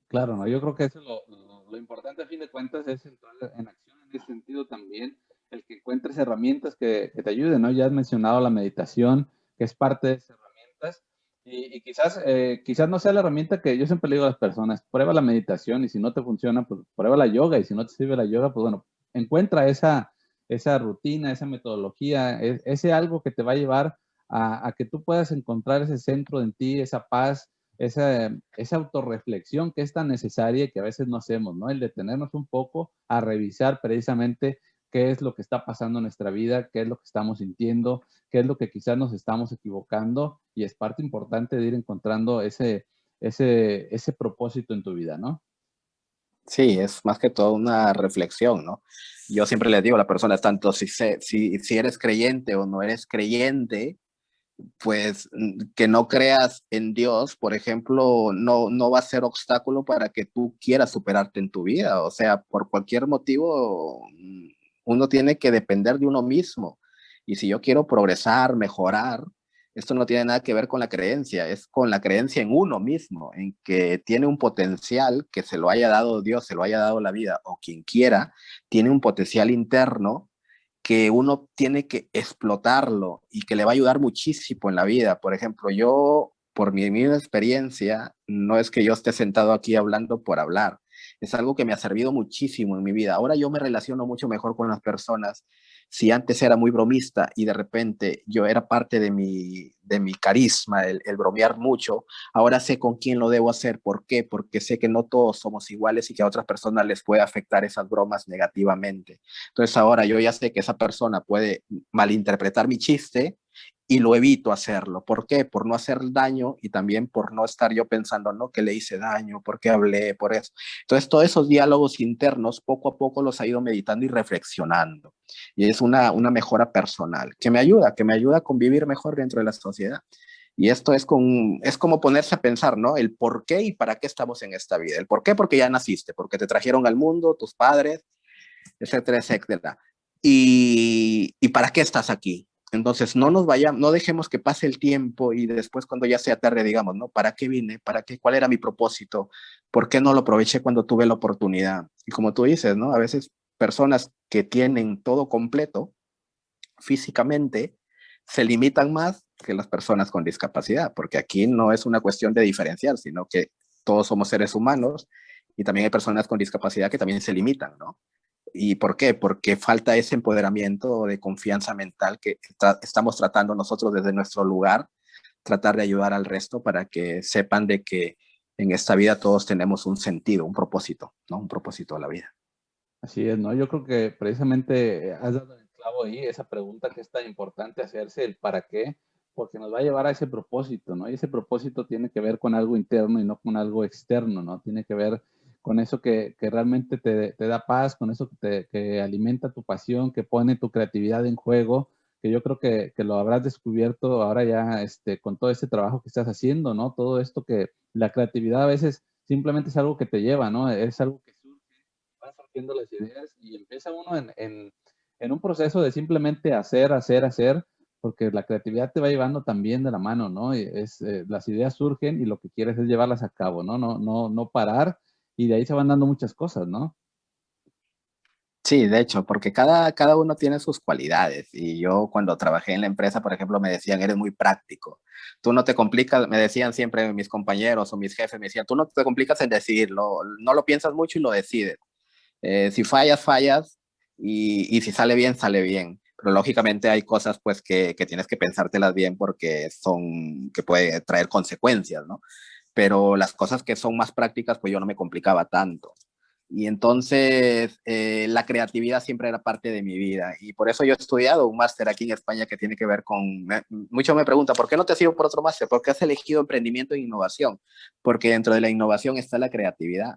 Claro, ¿no? Yo creo que eso lo importante a fin de cuentas es entrar en acción en ese sentido también, el que encuentres herramientas que te ayuden, ¿no? Ya has mencionado la meditación, que es parte de esas herramientas, y quizás no sea la herramienta que yo siempre le digo a las personas, prueba la meditación y si no te funciona, pues prueba la yoga y si no te sirve la yoga, pues bueno, encuentra esa rutina, esa metodología, ese algo que te va a llevar a que tú puedas encontrar ese centro en ti, esa paz, esa autorreflexión que es tan necesaria y que a veces no hacemos, ¿no? El detenernos un poco a revisar precisamente qué es lo que está pasando en nuestra vida, qué es lo que estamos sintiendo, qué es lo que quizás nos estamos equivocando y es parte importante de ir encontrando ese propósito en tu vida, ¿no? Sí, es más que todo una reflexión, ¿no? Yo siempre les digo a las personas, tanto si eres creyente o no eres creyente, pues que no creas en Dios, por ejemplo, no va a ser obstáculo para que tú quieras superarte en tu vida. O sea, por cualquier motivo, uno tiene que depender de uno mismo. Y si yo quiero progresar, mejorar, esto no tiene nada que ver con la creencia, es con la creencia en uno mismo, en que tiene un potencial que se lo haya dado Dios, se lo haya dado la vida o quien quiera, tiene un potencial interno que uno tiene que explotarlo y que le va a ayudar muchísimo en la vida. Por ejemplo, yo, por mi misma experiencia, no es que yo esté sentado aquí hablando por hablar, es algo que me ha servido muchísimo en mi vida. Ahora yo me relaciono mucho mejor con las personas. Si antes era muy bromista y de repente yo era parte de mi carisma, el bromear mucho, ahora sé con quién lo debo hacer. ¿Por qué? Porque sé que no todos somos iguales y que a otras personas les puede afectar esas bromas negativamente. Entonces ahora yo ya sé que esa persona puede malinterpretar mi chiste y lo evito hacerlo. ¿Por qué? Por no hacer daño y también por no estar yo pensando, no, que le hice daño, por qué hablé, por eso. Entonces todos esos diálogos internos poco a poco los he ido meditando y reflexionando. Y es una mejora personal que me ayuda a convivir mejor dentro de la sociedad. Y esto es como ponerse a pensar, ¿no? El por qué y para qué estamos en esta vida. El por qué porque ya naciste, porque te trajeron al mundo tus padres, etcétera, etcétera. ¿Y para qué estás aquí? Entonces, no dejemos que pase el tiempo y después cuando ya sea tarde digamos, ¿no? ¿Para qué vine? ¿Para qué? ¿Cuál era mi propósito? ¿Por qué no lo aproveché cuando tuve la oportunidad? Y como tú dices, ¿no? A veces personas que tienen todo completo físicamente se limitan más que las personas con discapacidad, porque aquí no es una cuestión de diferenciar, sino que todos somos seres humanos y también hay personas con discapacidad que también se limitan, ¿no? ¿Y por qué? Porque falta ese empoderamiento de confianza mental que estamos tratando nosotros desde nuestro lugar, tratar de ayudar al resto para que sepan de que en esta vida todos tenemos un sentido, un propósito, ¿no? Un propósito a la vida. Así es, ¿no? Yo creo que precisamente has dado el clavo ahí, esa pregunta que es tan importante hacerse, el para qué, porque nos va a llevar a ese propósito, ¿no? Y ese propósito tiene que ver con algo interno y no con algo externo, ¿no? Tiene que ver con eso que realmente te da paz, con eso que alimenta tu pasión, que pone tu creatividad en juego, que yo creo que lo habrás descubierto ahora ya con todo este trabajo que estás haciendo, ¿no? Todo esto que la creatividad a veces simplemente es algo que te lleva, ¿no? Es algo que van surgiendo las ideas y empieza uno en un proceso de simplemente hacer, hacer, hacer, porque la creatividad te va llevando también de la mano, ¿no? Y las ideas surgen y lo que quieres es llevarlas a cabo, ¿no? No parar y de ahí se van dando muchas cosas, ¿no? Sí, de hecho, porque cada uno tiene sus cualidades. Y yo cuando trabajé en la empresa, por ejemplo, me decían, eres muy práctico. Tú no te complicas, me decían siempre mis compañeros o mis jefes, me decían, tú no te complicas en decidirlo, no lo piensas mucho y lo decides. Si fallas, fallas y si sale bien, sale bien. Pero lógicamente hay cosas pues que tienes que pensártelas bien porque que puede traer consecuencias, ¿no? Pero las cosas que son más prácticas, pues yo no me complicaba tanto. Y entonces la creatividad siempre era parte de mi vida. Y por eso yo he estudiado un máster aquí en España que tiene que ver muchos me preguntan, ¿por qué no te has ido por otro máster? ¿Por qué has elegido emprendimiento e innovación? Porque dentro de la innovación está la creatividad.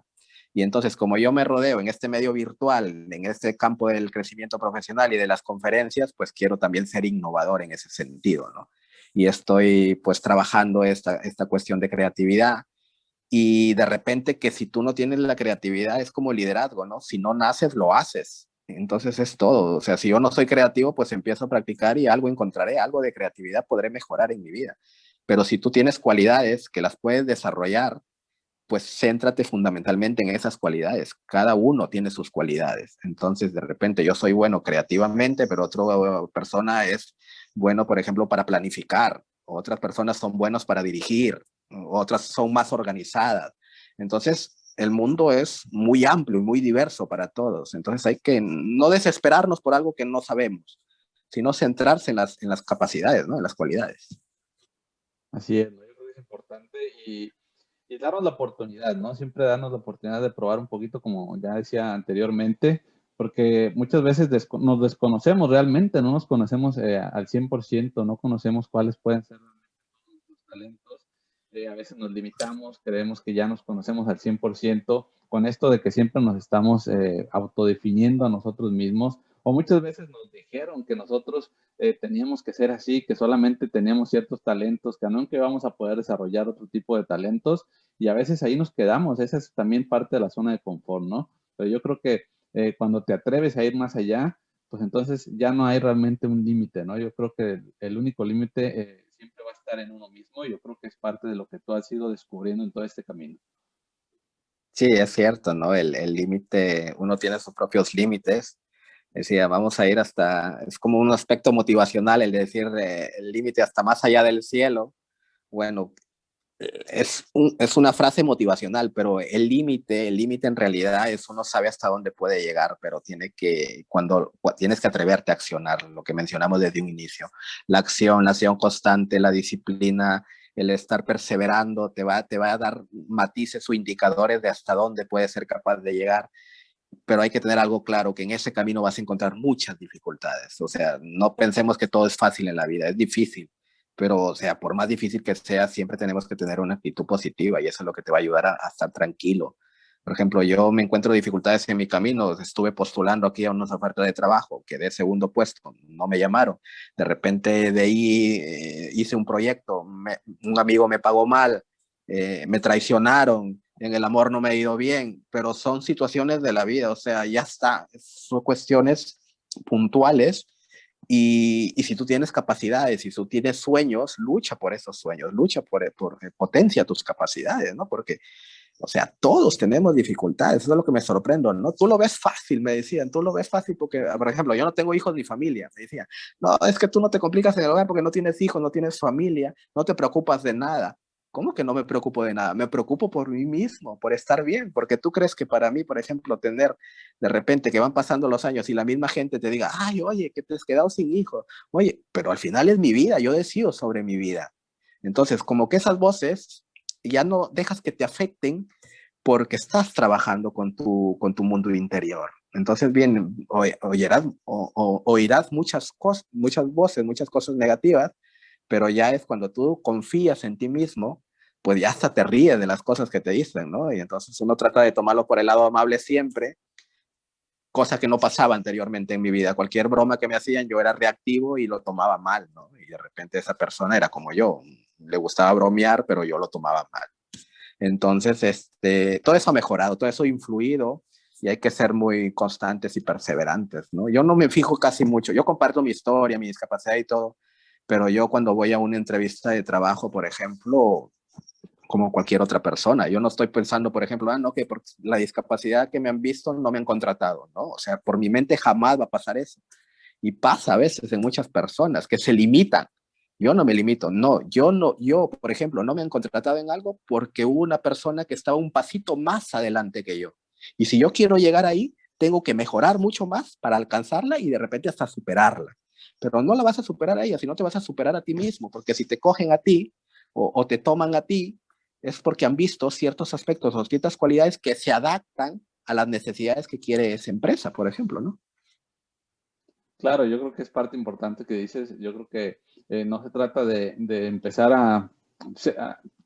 Y entonces, como yo me rodeo en este medio virtual, en este campo del crecimiento profesional y de las conferencias, pues quiero también ser innovador en ese sentido, ¿no? Y estoy pues trabajando esta cuestión de creatividad y de repente que si tú no tienes la creatividad es como liderazgo, ¿no? Si no naces, lo haces. Entonces es todo. O sea, si yo no soy creativo, pues empiezo a practicar y algo encontraré, algo de creatividad podré mejorar en mi vida. Pero si tú tienes cualidades que las puedes desarrollar, pues céntrate fundamentalmente en esas cualidades. Cada uno tiene sus cualidades. Entonces, de repente yo soy bueno creativamente, pero otra persona es bueno, por ejemplo, para planificar. Otras personas son buenos para dirigir. Otras son más organizadas. Entonces, el mundo es muy amplio y muy diverso para todos. Entonces, hay que no desesperarnos por algo que no sabemos, sino centrarse en las capacidades, ¿no? En las cualidades. Así es, ¿no? Yo creo que es importante y darnos la oportunidad, ¿no? Siempre darnos la oportunidad de probar un poquito, como ya decía anteriormente, porque muchas veces nos desconocemos realmente, no nos conocemos al 100%, no conocemos cuáles pueden ser nuestros talentos. A veces nos limitamos, creemos que ya nos conocemos al 100% con esto de que siempre nos estamos autodefiniendo a nosotros mismos, o muchas veces nos dijeron que nosotros teníamos que ser así, que solamente teníamos ciertos talentos, que nunca íbamos a poder desarrollar otro tipo de talentos, y a veces ahí nos quedamos. Esa es también parte de la zona de confort, ¿no? Pero yo creo que cuando te atreves a ir más allá, pues entonces ya no hay realmente un límite, ¿no? Yo creo que el único límite siempre va a estar en uno mismo, y yo creo que es parte de lo que tú has ido descubriendo en todo este camino. Sí, es cierto, ¿no? El límite, uno tiene sus propios límites. Decía, vamos a ir hasta, es como un aspecto motivacional el de decir el límite hasta más allá del cielo. Bueno, es una frase motivacional, pero el límite en realidad es uno sabe hasta dónde puede llegar, pero tienes que atreverte a accionar, lo que mencionamos desde un inicio. La acción constante, la disciplina, el estar perseverando, te va a dar matices o indicadores de hasta dónde puedes ser capaz de llegar, pero hay que tener algo claro, que en ese camino vas a encontrar muchas dificultades. O sea, no pensemos que todo es fácil en la vida, es difícil, pero o sea, por más difícil que sea, siempre tenemos que tener una actitud positiva y eso es lo que te va a ayudar a estar tranquilo. Por ejemplo, yo me encuentro dificultades en mi camino, estuve postulando aquí a unas ofertas de trabajo, quedé segundo puesto, no me llamaron. De repente de ahí hice un proyecto, un amigo me pagó mal, me traicionaron, en el amor no me ha ido bien, pero son situaciones de la vida, o sea, ya está, son cuestiones puntuales Y si tú tienes capacidades, si tú tienes sueños, lucha por esos sueños, lucha por potencia tus capacidades, ¿no? Porque, o sea, todos tenemos dificultades, eso es lo que me sorprendo, ¿no? Tú lo ves fácil, me decían, tú lo ves fácil porque, por ejemplo, yo no tengo hijos ni familia, me decían, no, es que tú no te complicas en el hogar porque no tienes hijos, no tienes familia, no te preocupas de nada. ¿Cómo que no me preocupo de nada? Me preocupo por mí mismo, por estar bien, porque tú crees que para mí, por ejemplo, tener de repente que van pasando los años y la misma gente te diga, ay, oye, que te has quedado sin hijos, oye, pero al final es mi vida, yo decido sobre mi vida. Entonces, como que esas voces ya no dejas que te afecten porque estás trabajando con tu mundo interior. Entonces, bien, oirás muchas cosas, muchas voces, muchas cosas negativas, pero ya es cuando tú confías en ti mismo, pues ya hasta te ríes de las cosas que te dicen, ¿no? Y entonces uno trata de tomarlo por el lado amable siempre, cosa que no pasaba anteriormente en mi vida. Cualquier broma que me hacían, yo era reactivo y lo tomaba mal, ¿no? Y de repente esa persona era como yo, le gustaba bromear, pero yo lo tomaba mal. Entonces, todo eso ha mejorado, todo eso ha influido y hay que ser muy constantes y perseverantes, ¿no? Yo no me fijo casi mucho, yo comparto mi historia, mi discapacidad y todo, pero yo cuando voy a una entrevista de trabajo, por ejemplo, como cualquier otra persona, yo no estoy pensando, por ejemplo, no, que por la discapacidad que me han visto no me han contratado, ¿no? O sea, por mi mente jamás va a pasar eso. Y pasa a veces en muchas personas que se limitan. Yo no me limito, no, yo, por ejemplo, no me han contratado en algo porque hubo una persona que estaba un pasito más adelante que yo. Y si yo quiero llegar ahí, tengo que mejorar mucho más para alcanzarla y de repente hasta superarla. Pero no la vas a superar a ella, sino te vas a superar a ti mismo, porque si te cogen a ti o te toman a ti, es porque han visto ciertos aspectos o ciertas cualidades que se adaptan a las necesidades que quiere esa empresa, por ejemplo, ¿no? Claro, yo creo que es parte importante que dices. Yo creo que no se trata de empezar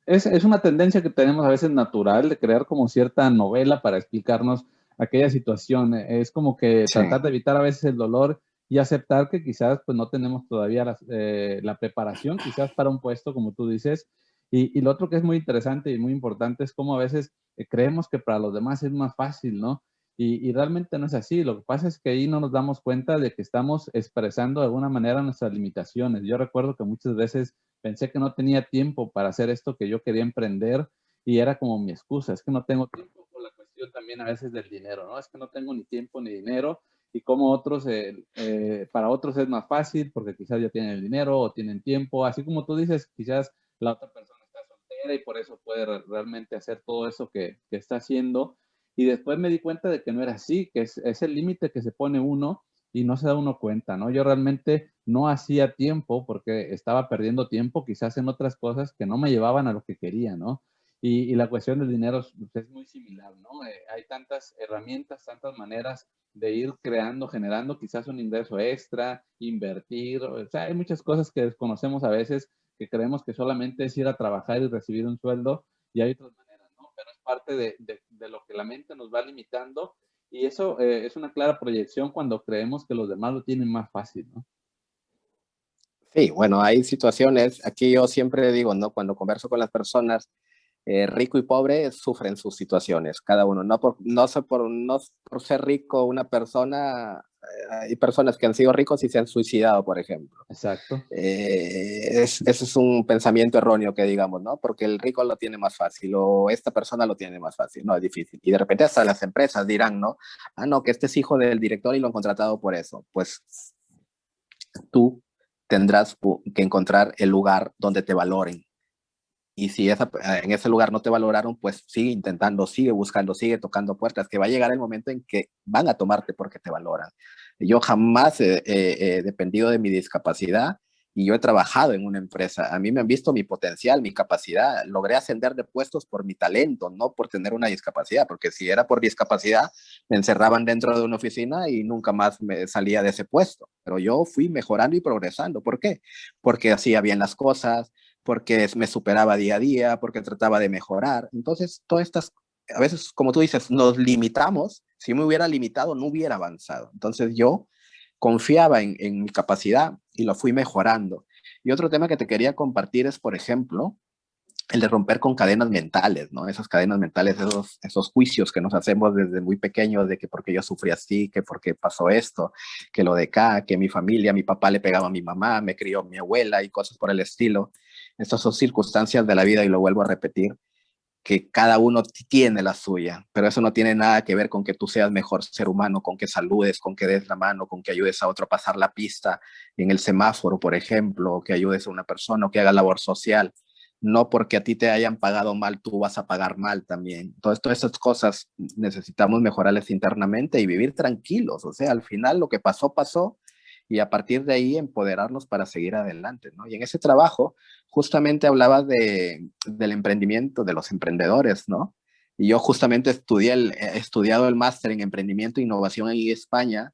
es una tendencia que tenemos a veces natural de crear como cierta novela para explicarnos aquella situación. Es como que Sí. tratar de evitar a veces el dolor y aceptar que quizás pues no tenemos todavía la preparación quizás para un puesto, como tú dices. Y lo otro que es muy interesante y muy importante es cómo a veces creemos que para los demás es más fácil, ¿no? Y realmente no es así. Lo que pasa es que ahí no nos damos cuenta de que estamos expresando de alguna manera nuestras limitaciones. Yo recuerdo que muchas veces pensé que no tenía tiempo para hacer esto que yo quería emprender y era como mi excusa, es que no tengo tiempo por la cuestión también a veces del dinero, ¿no? Es que no tengo ni tiempo ni dinero y como otros, para otros es más fácil porque quizás ya tienen el dinero o tienen tiempo, así como tú dices, quizás la otra persona está soltera y por eso puede realmente hacer todo eso que está haciendo. Y después me di cuenta de que no era así, que es el límite que se pone uno y no se da uno cuenta, ¿no? Yo realmente no hacía tiempo porque estaba perdiendo tiempo quizás en otras cosas que no me llevaban a lo que quería, ¿no? Y la cuestión del dinero es muy similar, ¿no? Hay tantas herramientas, tantas maneras de ir creando, generando quizás un ingreso extra, invertir, o sea, hay muchas cosas que desconocemos a veces, que creemos que solamente es ir a trabajar y recibir un sueldo, y hay otras maneras, ¿no? Pero es parte de lo que la mente nos va limitando y eso es una clara proyección cuando creemos que los demás lo tienen más fácil, ¿no? Sí, bueno, hay situaciones, aquí yo siempre digo, ¿no? Cuando converso con las personas, rico y pobre sufren sus situaciones, cada uno. No por ser rico una persona, hay personas que han sido ricos y se han suicidado, por ejemplo. Exacto. Ese es un pensamiento erróneo que digamos, ¿no? Porque el rico lo tiene más fácil o esta persona lo tiene más fácil, no, es difícil. Y de repente hasta las empresas dirán, ¿no? Ah, no, que este es hijo del director y lo han contratado por eso. Pues tú tendrás que encontrar el lugar donde te valoren. Y si en ese lugar no te valoraron, pues sigue intentando, sigue buscando, sigue tocando puertas, que va a llegar el momento en que van a tomarte porque te valoran. Yo jamás he dependido de mi discapacidad y yo he trabajado en una empresa. A mí me han visto mi potencial, mi capacidad. Logré ascender de puestos por mi talento, no por tener una discapacidad, porque si era por discapacidad, me encerraban dentro de una oficina y nunca más me salía de ese puesto. Pero yo fui mejorando y progresando. ¿Por qué? Porque hacía bien las cosas, porque me superaba día a día, porque trataba de mejorar. Entonces, todas estas, a veces, como tú dices, nos limitamos. Si me hubiera limitado, no hubiera avanzado. Entonces, yo confiaba en mi capacidad y lo fui mejorando. Y otro tema que te quería compartir es, por ejemplo, el de romper con cadenas mentales, ¿no? Esas cadenas mentales, esos juicios que nos hacemos desde muy pequeños de que porque yo sufrí así, que porque pasó esto, que lo de acá, que mi familia, mi papá le pegaba a mi mamá, me crió mi abuela y cosas por el estilo. Estas son circunstancias de la vida y lo vuelvo a repetir, que cada uno tiene la suya, pero eso no tiene nada que ver con que tú seas mejor ser humano, con que saludes, con que des la mano, con que ayudes a otro a pasar la pista en el semáforo, por ejemplo, o que ayudes a una persona o que haga labor social. No porque a ti te hayan pagado mal, tú vas a pagar mal también. Entonces, todas esas cosas necesitamos mejorarlas internamente y vivir tranquilos. O sea, al final lo que pasó, pasó, y a partir de ahí empoderarnos para seguir adelante, ¿no? Y en ese trabajo justamente hablaba del emprendimiento, de los emprendedores, ¿no? Y yo justamente he estudiado el máster en emprendimiento e innovación en España,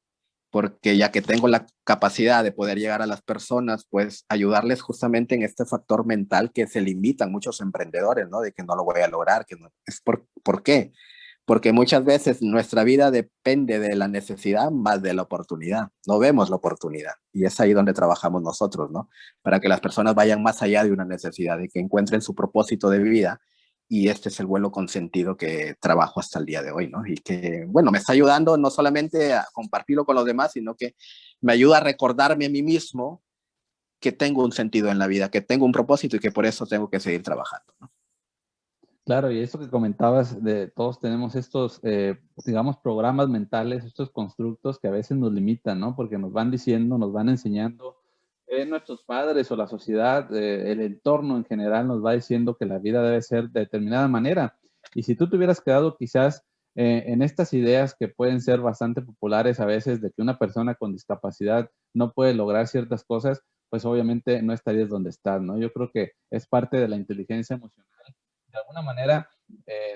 porque ya que tengo la capacidad de poder llegar a las personas, pues ayudarles justamente en este factor mental que se limitan muchos emprendedores, ¿no? De que no lo voy a lograr, que no, es ¿por qué? Porque muchas veces nuestra vida depende de la necesidad más de la oportunidad. No vemos la oportunidad y es ahí donde trabajamos nosotros, ¿no? Para que las personas vayan más allá de una necesidad y que encuentren su propósito de vida. Y este es el vuelo consentido que trabajo hasta el día de hoy, ¿no? Y que, bueno, me está ayudando no solamente a compartirlo con los demás, sino que me ayuda a recordarme a mí mismo que tengo un sentido en la vida, que tengo un propósito y que por eso tengo que seguir trabajando, ¿no? Claro, y eso que comentabas de todos tenemos estos, digamos, programas mentales, estos constructos que a veces nos limitan, ¿no? Porque nos van diciendo, nos van enseñando, nuestros padres o la sociedad, el entorno en general nos va diciendo que la vida debe ser de determinada manera. Y si tú te hubieras quedado quizás en estas ideas que pueden ser bastante populares a veces de que una persona con discapacidad no puede lograr ciertas cosas, pues obviamente no estarías donde estás, ¿no? Yo creo que es parte de la inteligencia emocional de alguna manera,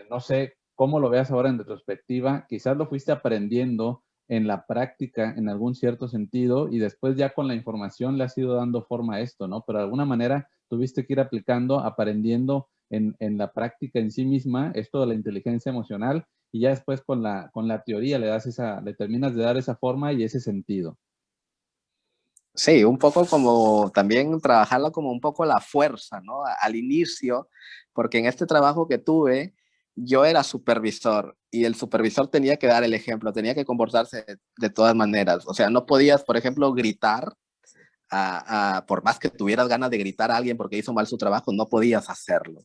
no sé cómo lo veas ahora en retrospectiva, quizás lo fuiste aprendiendo en la práctica en algún cierto sentido y después ya con la información le has ido dando forma a esto, ¿no? Pero de alguna manera tuviste que ir aplicando, aprendiendo en la práctica en sí misma esto de la inteligencia emocional y ya después con la teoría le terminas de dar esa forma y ese sentido. Sí, un poco como también trabajarla como un poco la fuerza, ¿no? Al inicio, porque en este trabajo que tuve, yo era supervisor y el supervisor tenía que dar el ejemplo, tenía que comportarse de todas maneras. O sea, no podías, por ejemplo, gritar, por más que tuvieras ganas de gritar a alguien porque hizo mal su trabajo, no podías hacerlo.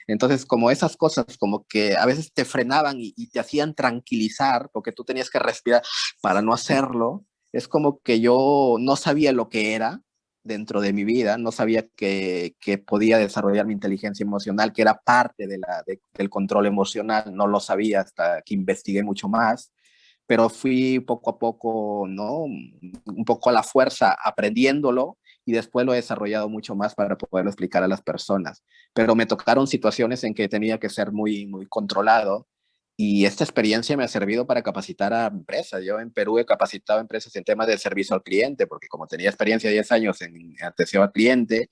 Entonces, como esas cosas, como que a veces te frenaban y te hacían tranquilizar porque tú tenías que respirar para no hacerlo, es como que yo no sabía lo que era dentro de mi vida, no sabía que podía desarrollar mi inteligencia emocional, que era parte del control emocional, no lo sabía hasta que investigué mucho más, pero fui poco a poco, ¿no? Un poco a la fuerza aprendiéndolo y después lo he desarrollado mucho más para poderlo explicar a las personas. Pero me tocaron situaciones en que tenía que ser muy, muy controlado y esta experiencia me ha servido para capacitar a empresas. Yo en Perú he capacitado a empresas en temas de servicio al cliente, porque como tenía experiencia de 10 años en atención al cliente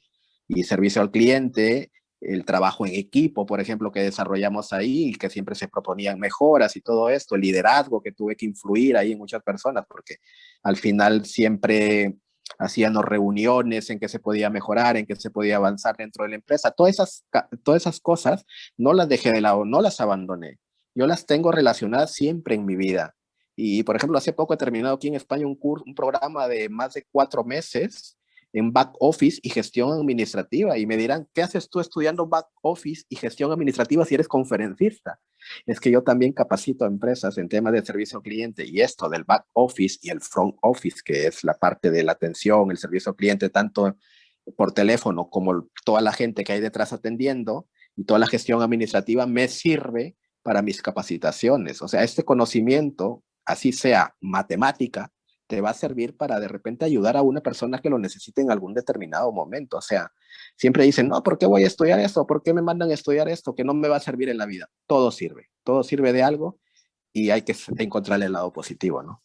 y servicio al cliente, el trabajo en equipo, por ejemplo, que desarrollamos ahí, que siempre se proponían mejoras y todo esto, el liderazgo que tuve que influir ahí en muchas personas, porque al final siempre hacíamos reuniones en que se podía mejorar, en que se podía avanzar dentro de la empresa. Todas esas cosas no las dejé de lado, no las abandoné. Yo las tengo relacionadas siempre en mi vida. Y, por ejemplo, hace poco he terminado aquí en España un programa de más de 4 meses en back office y gestión administrativa. Y me dirán, ¿qué haces tú estudiando back office y gestión administrativa si eres conferencista? Es que yo también capacito a empresas en temas de servicio al cliente y esto del back office y el front office, que es la parte de la atención, el servicio al cliente, tanto por teléfono como toda la gente que hay detrás atendiendo y toda la gestión administrativa me sirve para mis capacitaciones. O sea, este conocimiento, así sea matemática, te va a servir para de repente ayudar a una persona que lo necesite en algún determinado momento. O sea, siempre dicen, no, ¿por qué voy a estudiar esto? ¿Por qué me mandan a estudiar esto? Que no me va a servir en la vida. Todo sirve de algo y hay que encontrarle el lado positivo, ¿no?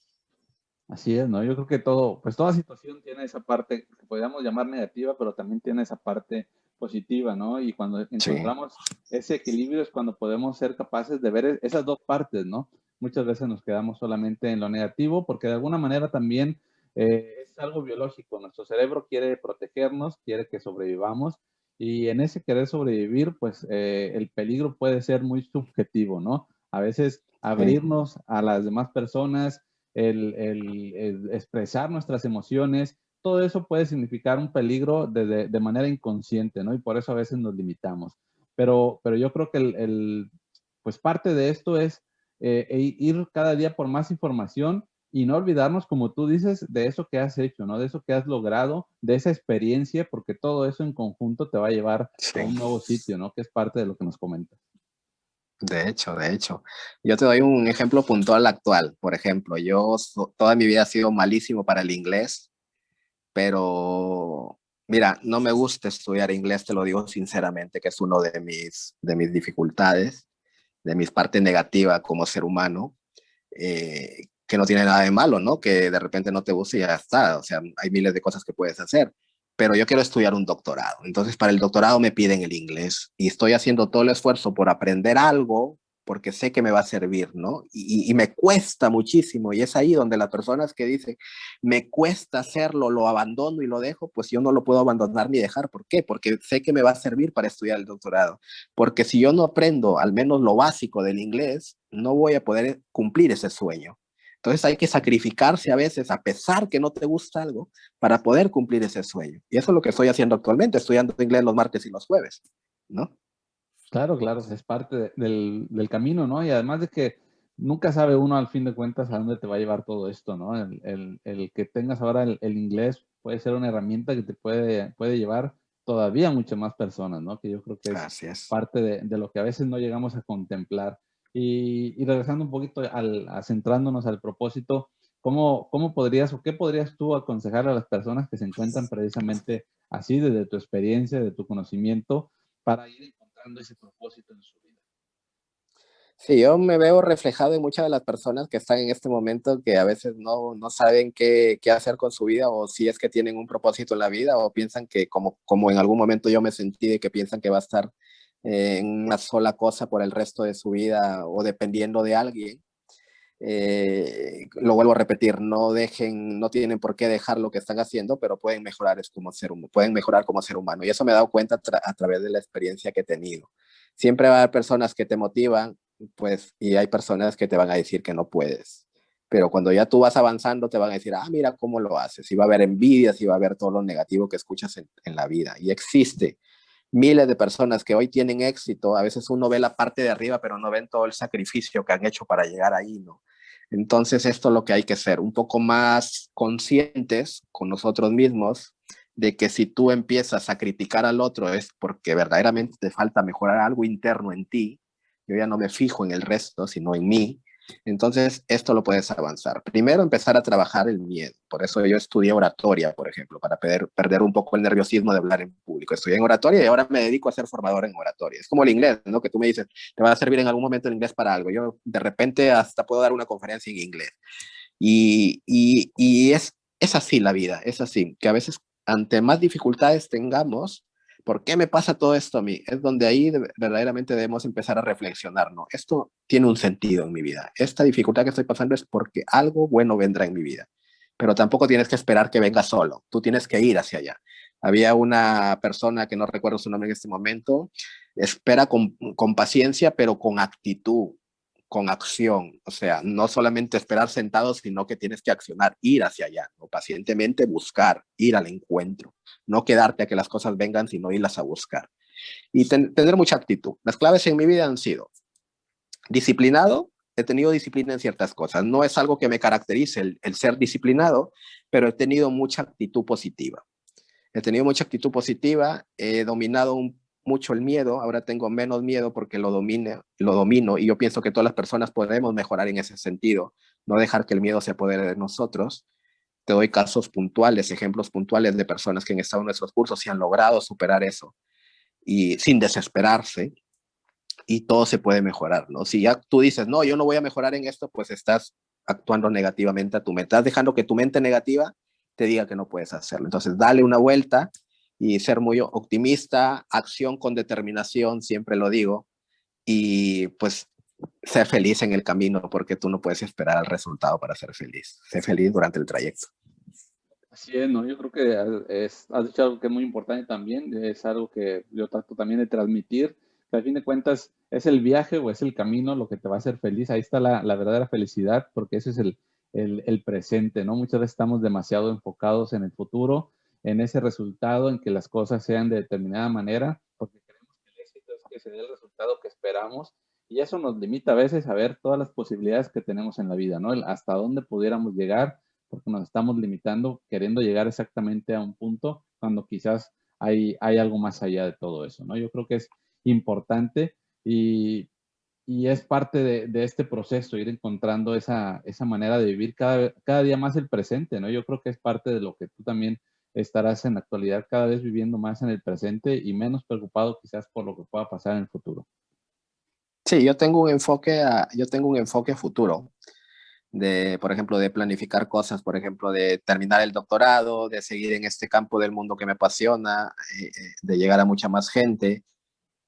Así es, ¿no? Yo creo que todo, pues toda situación tiene esa parte que podríamos llamar negativa, pero también tiene esa parte positiva, ¿no? Y cuando Sí. encontramos ese equilibrio es cuando podemos ser capaces de ver esas dos partes, ¿no? Muchas veces nos quedamos solamente en lo negativo porque de alguna manera también es algo biológico. Nuestro cerebro quiere protegernos, quiere que sobrevivamos Y en ese querer sobrevivir, pues el peligro puede ser muy subjetivo, ¿no? A veces Sí. abrirnos a las demás personas, el expresar nuestras emociones, todo eso puede significar un peligro de manera inconsciente, ¿no? Y por eso a veces nos limitamos. Pero yo creo que pues parte de esto es ir cada día por más información y no olvidarnos, como tú dices, de eso que has hecho, ¿no? De eso que has logrado, de esa experiencia, porque todo eso en conjunto te va a llevar a Sí. un nuevo sitio, ¿no? Que es parte de lo que nos comentas. De hecho, de hecho. Yo te doy un ejemplo puntual actual. Por ejemplo, toda mi vida he sido malísimo para el inglés, pero mira, no me gusta estudiar inglés, te lo digo sinceramente, que es uno de mis dificultades, de mis partes negativas como ser humano, que no tiene nada de malo, ¿no? Que de repente no te guste y ya está. O sea, hay miles de cosas que puedes hacer. Pero yo quiero estudiar un doctorado. Entonces, para el doctorado me piden el inglés y estoy haciendo todo el esfuerzo por aprender algo porque sé que me va a servir, ¿no? Y me cuesta muchísimo. Y es ahí donde las personas que dicen, me cuesta hacerlo, lo abandono y lo dejo, pues yo no lo puedo abandonar ni dejar. ¿Por qué? Porque sé que me va a servir para estudiar el doctorado. Porque si yo no aprendo al menos lo básico del inglés, no voy a poder cumplir ese sueño. Entonces hay que sacrificarse a veces, a pesar que no te gusta algo, para poder cumplir ese sueño. Y eso es lo que estoy haciendo actualmente, estudiando inglés los martes y los jueves, ¿no? Claro, claro, es parte del camino, ¿no? Y además de que nunca sabe uno al fin de cuentas a dónde te va a llevar todo esto, ¿no? El que tengas ahora el inglés puede ser una herramienta que te puede llevar todavía a muchas más personas, ¿no? Que yo creo que es Así es. parte de lo que a veces no llegamos a contemplar. Y regresando un poquito centrándonos al propósito, ¿cómo podrías o qué podrías tú aconsejar a las personas que se encuentran precisamente así, desde tu experiencia, de tu conocimiento, para ir encontrando ese propósito en su vida? Sí, yo me veo reflejado en muchas de las personas que están en este momento que a veces no saben qué hacer con su vida o si es que tienen un propósito en la vida o piensan que como en algún momento yo me sentí de que piensan que va a estar en una sola cosa por el resto de su vida o dependiendo de alguien. Lo vuelvo a repetir, no tienen por qué dejar lo que están haciendo, pero pueden mejorar, pueden mejorar como ser humano. Y eso me he dado cuenta a través de la experiencia que he tenido. Siempre va a haber personas que te motivan, pues, y hay personas que te van a decir que no puedes. Pero cuando ya tú vas avanzando, te van a decir, ah, mira cómo lo haces. Y va a haber envidias y va a haber todo lo negativo que escuchas en la vida. Y existe miles de personas que hoy tienen éxito. A veces uno ve la parte de arriba, pero no ven todo el sacrificio que han hecho para llegar ahí, ¿no? Entonces, esto es lo que hay que ser, un poco más conscientes con nosotros mismos de que si tú empiezas a criticar al otro es porque verdaderamente te falta mejorar algo interno en ti. Yo ya no me fijo en el resto, sino en mí. Entonces, esto lo puedes avanzar. Primero, empezar a trabajar el miedo. Por eso yo estudié oratoria, por ejemplo, para perder un poco el nerviosismo de hablar en público. Estudié en oratoria y ahora me dedico a ser formador en oratoria. Es como el inglés, ¿no? Que tú me dices, te va a servir en algún momento el inglés para algo. Yo de repente hasta puedo dar una conferencia en inglés. Y es así la vida, es así, que a veces ante más dificultades tengamos, ¿por qué me pasa todo esto a mí? Es donde ahí verdaderamente debemos empezar a reflexionar, ¿no? Esto tiene un sentido en mi vida. Esta dificultad que estoy pasando es porque algo bueno vendrá en mi vida. Pero tampoco tienes que esperar que venga solo, tú tienes que ir hacia allá. Había una persona que no recuerdo su nombre en este momento, espera con paciencia, pero con actitud, con acción, o sea, no solamente esperar sentados, sino que tienes que accionar, ir hacia allá, ¿no? Pacientemente buscar, ir al encuentro, no quedarte a que las cosas vengan, sino irlas a buscar. Y tener mucha actitud. Las claves en mi vida han sido disciplinado, he tenido disciplina en ciertas cosas, no es algo que me caracterice el ser disciplinado, pero he tenido mucha actitud positiva. He tenido mucha actitud positiva, he dominado mucho el miedo, ahora tengo menos miedo porque lo domino y yo pienso que todas las personas podemos mejorar en ese sentido, no dejar que el miedo se apodere de nosotros. Te doy casos puntuales, ejemplos puntuales de personas que han estado en nuestros cursos y han logrado superar eso y sin desesperarse y todo se puede mejorar, ¿no? Si ya tú dices, no, yo no voy a mejorar en esto, pues estás actuando negativamente a tu mente, estás dejando que tu mente negativa te diga que no puedes hacerlo. Entonces, dale una vuelta y ser muy optimista, acción con determinación, siempre lo digo, y pues ser feliz en el camino porque tú no puedes esperar el resultado para ser feliz. Sé feliz durante el trayecto. Así es, ¿no? Yo creo que has dicho algo que es muy importante también, es algo que yo trato también de transmitir, que al fin de cuentas es el viaje o es el camino lo que te va a hacer feliz. Ahí está la verdadera felicidad, porque ese es el presente, ¿no? Muchas veces estamos demasiado enfocados en el futuro, en ese resultado, en que las cosas sean de determinada manera, porque creemos que el éxito es que se dé el resultado que esperamos, y eso nos limita a veces a ver todas las posibilidades que tenemos en la vida, ¿no? Hasta dónde pudiéramos llegar porque nos estamos limitando queriendo llegar exactamente a un punto cuando quizás hay algo más allá de todo eso, ¿no? Yo creo que es importante y, y es parte de este proceso, ir encontrando esa manera de vivir cada día más el presente, ¿no? Yo creo que es parte de lo que tú también estarás en la actualidad, cada vez viviendo más en el presente y menos preocupado quizás por lo que pueda pasar en el futuro. Sí, yo tengo un enfoque futuro de, por ejemplo, de planificar cosas, por ejemplo, de terminar el doctorado, de seguir en este campo del mundo que me apasiona, de llegar a mucha más gente,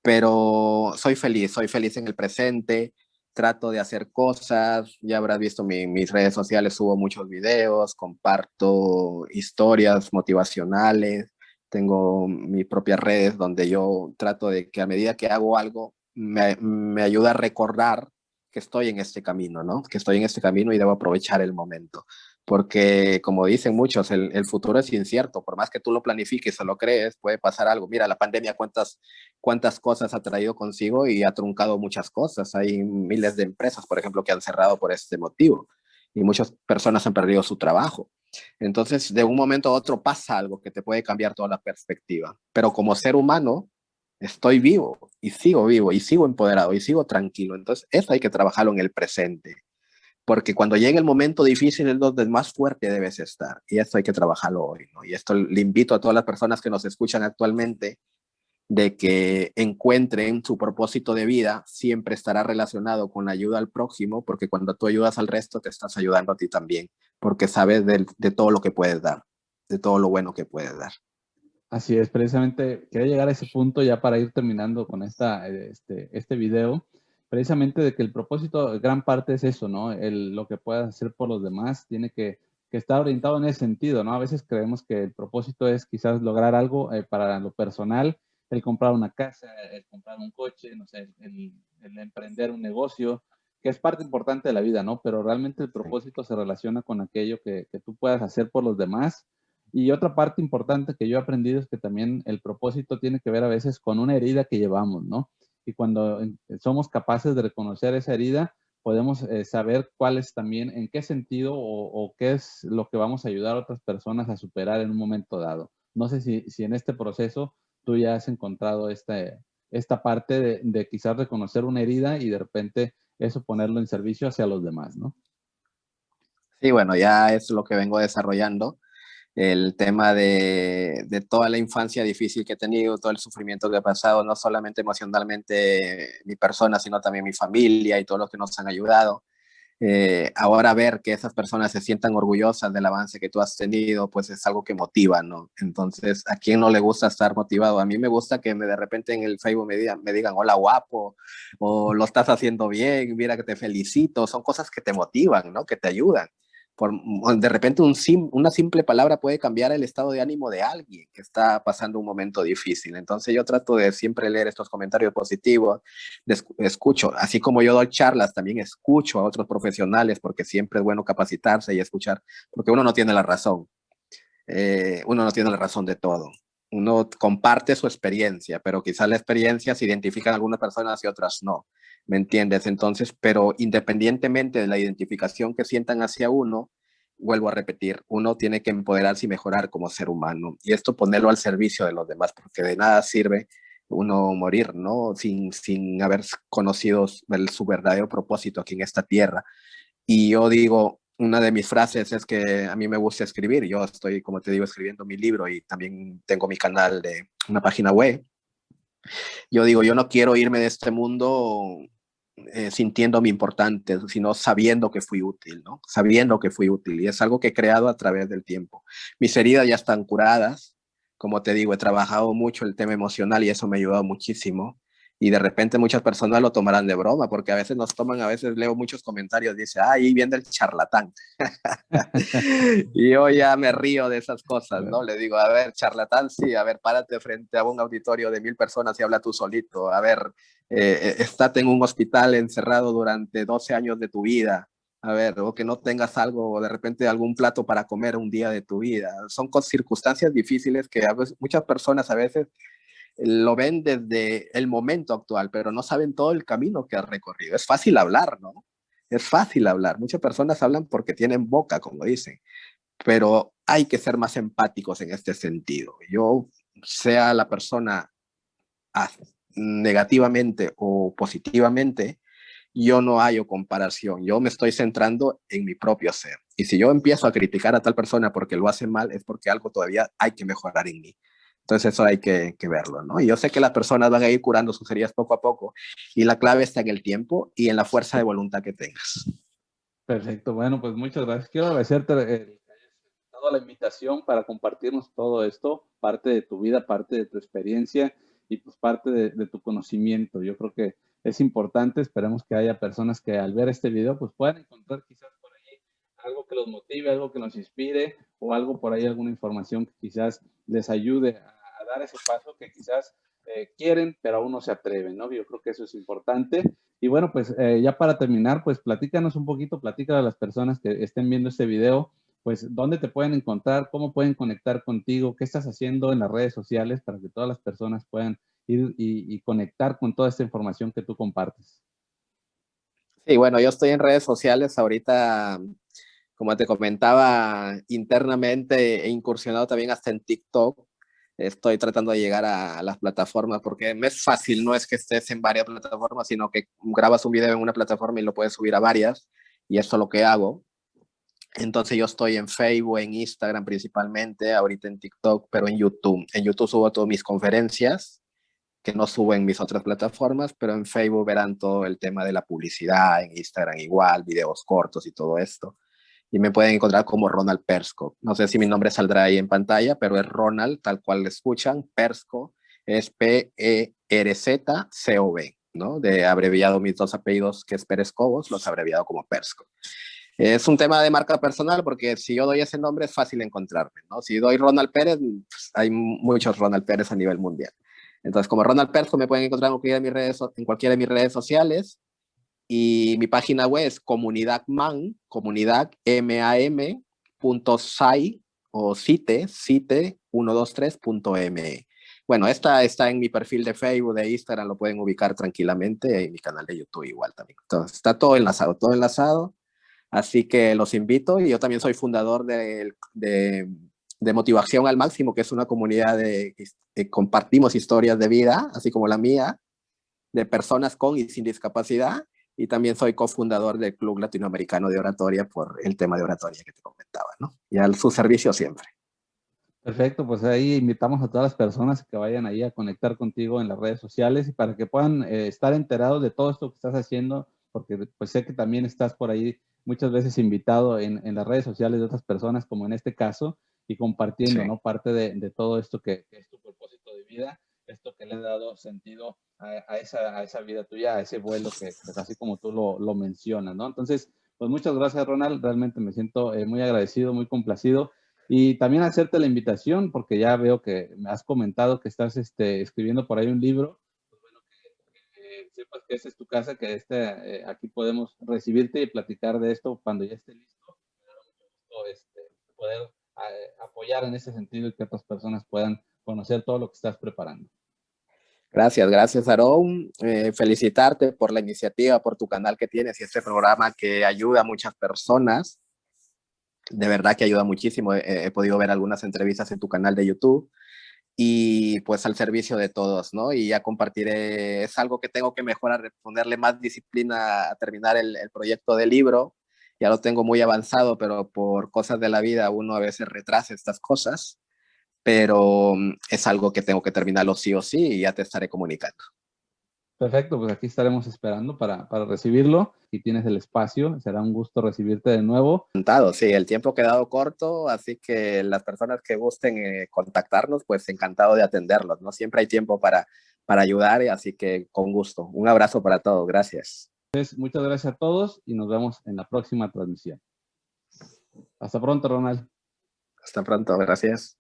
pero soy feliz en el presente, trato de hacer cosas, ya habrás visto mis redes sociales, subo muchos videos, comparto historias motivacionales, tengo mis propias redes donde yo trato de que a medida que hago algo, me ayuda a recordar que estoy en este camino, ¿no? Que estoy en este camino y debo aprovechar el momento. Porque, como dicen muchos, el futuro es incierto. Por más que tú lo planifiques o lo crees, puede pasar algo. Mira, la pandemia, cuántas cosas ha traído consigo y ha truncado muchas cosas. Hay miles de empresas, por ejemplo, que han cerrado por este motivo y muchas personas han perdido su trabajo. Entonces, de un momento a otro pasa algo que te puede cambiar toda la perspectiva. Pero como ser humano, estoy vivo y sigo empoderado y sigo tranquilo. Entonces, eso hay que trabajarlo en el presente. Porque cuando llegue el momento difícil es donde más fuerte debes estar. Y esto hay que trabajarlo hoy, ¿no? Y esto le invito a todas las personas que nos escuchan actualmente de que encuentren su propósito de vida, siempre estará relacionado con la ayuda al prójimo, porque cuando tú ayudas al resto, te estás ayudando a ti también, porque sabes de todo lo que puedes dar, de todo lo bueno que puedes dar. Así es, precisamente quería llegar a ese punto ya para ir terminando con este video, precisamente de que el propósito, gran parte es eso, ¿no? Lo que puedas hacer por los demás tiene que estar orientado en ese sentido, ¿no? A veces creemos que el propósito es quizás lograr algo para lo personal, el comprar una casa, el comprar un coche, no sé, el emprender un negocio, que es parte importante de la vida, ¿no? Pero realmente el Sí. propósito se relaciona con aquello que tú puedas hacer por los demás y otra parte importante que yo he aprendido es que también el propósito tiene que ver a veces con una herida que llevamos, ¿no? Y cuando somos capaces de reconocer esa herida, podemos saber cuál es también, en qué sentido o qué es lo que vamos a ayudar a otras personas a superar en un momento dado. No sé si en este proceso tú ya has encontrado esta parte de quizás reconocer una herida y de repente eso ponerlo en servicio hacia los demás, ¿no? Sí, bueno, ya es lo que vengo desarrollando. El tema de toda la infancia difícil que he tenido, todo el sufrimiento que he pasado, no solamente emocionalmente mi persona, sino también mi familia y todos los que nos han ayudado. Ahora ver que esas personas se sientan orgullosas del avance que tú has tenido, pues es algo que motiva, ¿no? Entonces, ¿a quién no le gusta estar motivado? A mí me gusta que de repente en el Facebook me digan, hola guapo, o lo estás haciendo bien, mira que te felicito, son cosas que te motivan, ¿no? Que te ayudan. De repente una simple palabra puede cambiar el estado de ánimo de alguien que está pasando un momento difícil. Entonces yo trato de siempre leer estos comentarios positivos, escucho, así como yo doy charlas, también escucho a otros profesionales porque siempre es bueno capacitarse y escuchar, porque uno no tiene la razón de todo. Uno comparte su experiencia, pero quizás la experiencia se identifican algunas personas y otras no. ¿Me entiendes? Entonces, pero independientemente de la identificación que sientan hacia uno, vuelvo a repetir, uno tiene que empoderarse y mejorar como ser humano. Y esto ponerlo al servicio de los demás, porque de nada sirve uno morir, ¿no? Sin haber conocido su verdadero propósito aquí en esta tierra. Y yo digo, una de mis frases es que a mí me gusta escribir. Yo estoy, como te digo, escribiendo mi libro y también tengo mi canal de una página web. Yo digo, yo no quiero irme de este mundo sintiéndome importante, sino sabiendo que fui útil, ¿no? Sabiendo que fui útil. Y es algo que he creado a través del tiempo. Mis heridas ya están curadas. Como te digo, he trabajado mucho el tema emocional y eso me ha ayudado muchísimo. y de repente muchas personas lo tomarán de broma, porque a veces a veces leo muchos comentarios, dice, ahí viene el charlatán. Y yo ya me río de esas cosas, ¿no? Le digo, a ver, charlatán, sí, a ver, párate frente a un auditorio de 1000 personas y habla tú solito. A ver, estate en un hospital encerrado durante 12 años de tu vida. A ver, o que no tengas algo, o de repente algún plato para comer un día de tu vida. Son circunstancias difíciles que a veces, muchas personas a veces lo ven desde el momento actual, pero no saben todo el camino que has recorrido. Es fácil hablar, ¿no? Es fácil hablar. Muchas personas hablan porque tienen boca, como dicen, pero hay que ser más empáticos en este sentido. Yo, sea la persona negativamente o positivamente, yo no hallo comparación. Yo me estoy centrando en mi propio ser. Y si yo empiezo a criticar a tal persona porque lo hace mal, es porque algo todavía hay que mejorar en mí. Entonces eso hay que verlo, ¿no? Y yo sé que las personas van a ir curando sus heridas poco a poco y la clave está en el tiempo y en la fuerza de voluntad que tengas. Perfecto, bueno, pues muchas gracias. Quiero agradecerte que hayas dado la invitación para compartirnos todo esto, parte de tu vida, parte de tu experiencia y pues parte de tu conocimiento. Yo creo que es importante, esperemos que haya personas que al ver este video pues puedan encontrar quizás por ahí algo que los motive, algo que nos inspire o algo por ahí, alguna información que quizás les ayude a dar ese paso que quizás quieren, pero aún no se atreven, ¿no? Yo creo que eso es importante. Y bueno, pues ya para terminar, pues platícanos un poquito, platícale a las personas que estén viendo este video, pues dónde te pueden encontrar, cómo pueden conectar contigo, qué estás haciendo en las redes sociales para que todas las personas puedan ir y conectar con toda esta información que tú compartes. Sí, bueno, yo estoy en redes sociales ahorita, como te comentaba, internamente he incursionado también hasta en TikTok. Estoy tratando de llegar a las plataformas porque me es fácil, no es que estés en varias plataformas, sino que grabas un video en una plataforma y lo puedes subir a varias, y eso es lo que hago. Entonces yo estoy en Facebook, en Instagram principalmente, ahorita en TikTok, pero en YouTube. En YouTube subo todas mis conferencias, que no subo en mis otras plataformas, pero en Facebook verán todo el tema de la publicidad, en Instagram igual, videos cortos y todo esto. Y me pueden encontrar como Ronald Persco. No sé si mi nombre saldrá ahí en pantalla, pero es Ronald, tal cual le escuchan. Persco es P-E-R-Z-C-O-B, ¿no? De abreviado mis dos apellidos, que es Pérez Cobos, los abreviado como Persco. Es un tema de marca personal porque si yo doy ese nombre es fácil encontrarme, ¿no? Si doy Ronald Pérez, pues hay muchos Ronald Pérez a nivel mundial. Entonces, como Ronald Persco me pueden encontrar en cualquiera de mis redes sociales, y mi página web es comunidadman, comunidadman.site o site123.me. Bueno, esta está en mi perfil de Facebook, de Instagram, lo pueden ubicar tranquilamente, en mi canal de YouTube igual también. Entonces, está todo enlazado, todo enlazado. Así que los invito, y yo también soy fundador de Motivación al Máximo, que es una comunidad que compartimos historias de vida, así como la mía, de personas con y sin discapacidad, y también soy cofundador del Club Latinoamericano de Oratoria por el tema de oratoria que te comentaba, ¿no? Y a su servicio siempre. Perfecto, pues ahí invitamos a todas las personas que vayan ahí a conectar contigo en las redes sociales y para que puedan estar enterados de todo esto que estás haciendo, porque pues sé que también estás por ahí muchas veces invitado en las redes sociales de otras personas, como en este caso, y compartiendo, Sí. ¿no? Parte de todo esto que es tu propósito de vida, esto que le ha dado sentido a esa vida tuya, a ese vuelo que, pues así como tú lo mencionas, ¿no? Entonces, pues muchas gracias, Ronald. Realmente me siento muy agradecido, muy complacido. Y también hacerte la invitación, porque ya veo que me has comentado que estás escribiendo por ahí un libro. Pues bueno, que sepas que esta es tu casa, que aquí podemos recibirte y platicar de esto cuando ya esté listo. Me dará mucho gusto poder apoyar en ese sentido y que otras personas puedan conocer todo lo que estás preparando. Gracias, Aarón. Felicitarte por la iniciativa, por tu canal que tienes y este programa que ayuda a muchas personas. De verdad que ayuda muchísimo. He podido ver algunas entrevistas en tu canal de YouTube y pues al servicio de todos, ¿no? Y ya compartiré, es algo que tengo que mejorar, ponerle más disciplina a terminar el proyecto de libro. Ya lo tengo muy avanzado, pero por cosas de la vida uno a veces retrasa estas cosas, pero es algo que tengo que terminarlo sí o sí, y ya te estaré comunicando. Perfecto, pues aquí estaremos esperando para recibirlo y tienes el espacio. Será un gusto recibirte de nuevo. Encantado, sí, el tiempo ha quedado corto, así que las personas que gusten contactarnos, pues encantado de atenderlos, ¿no? Siempre hay tiempo para para ayudar, así que con gusto. Un abrazo para todos. Gracias. Muchas gracias a todos y nos vemos en la próxima transmisión. Hasta pronto, Ronald. Hasta pronto. Gracias.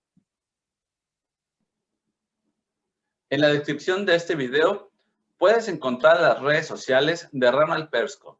En la descripción de este video puedes encontrar las redes sociales de Ronald Persko.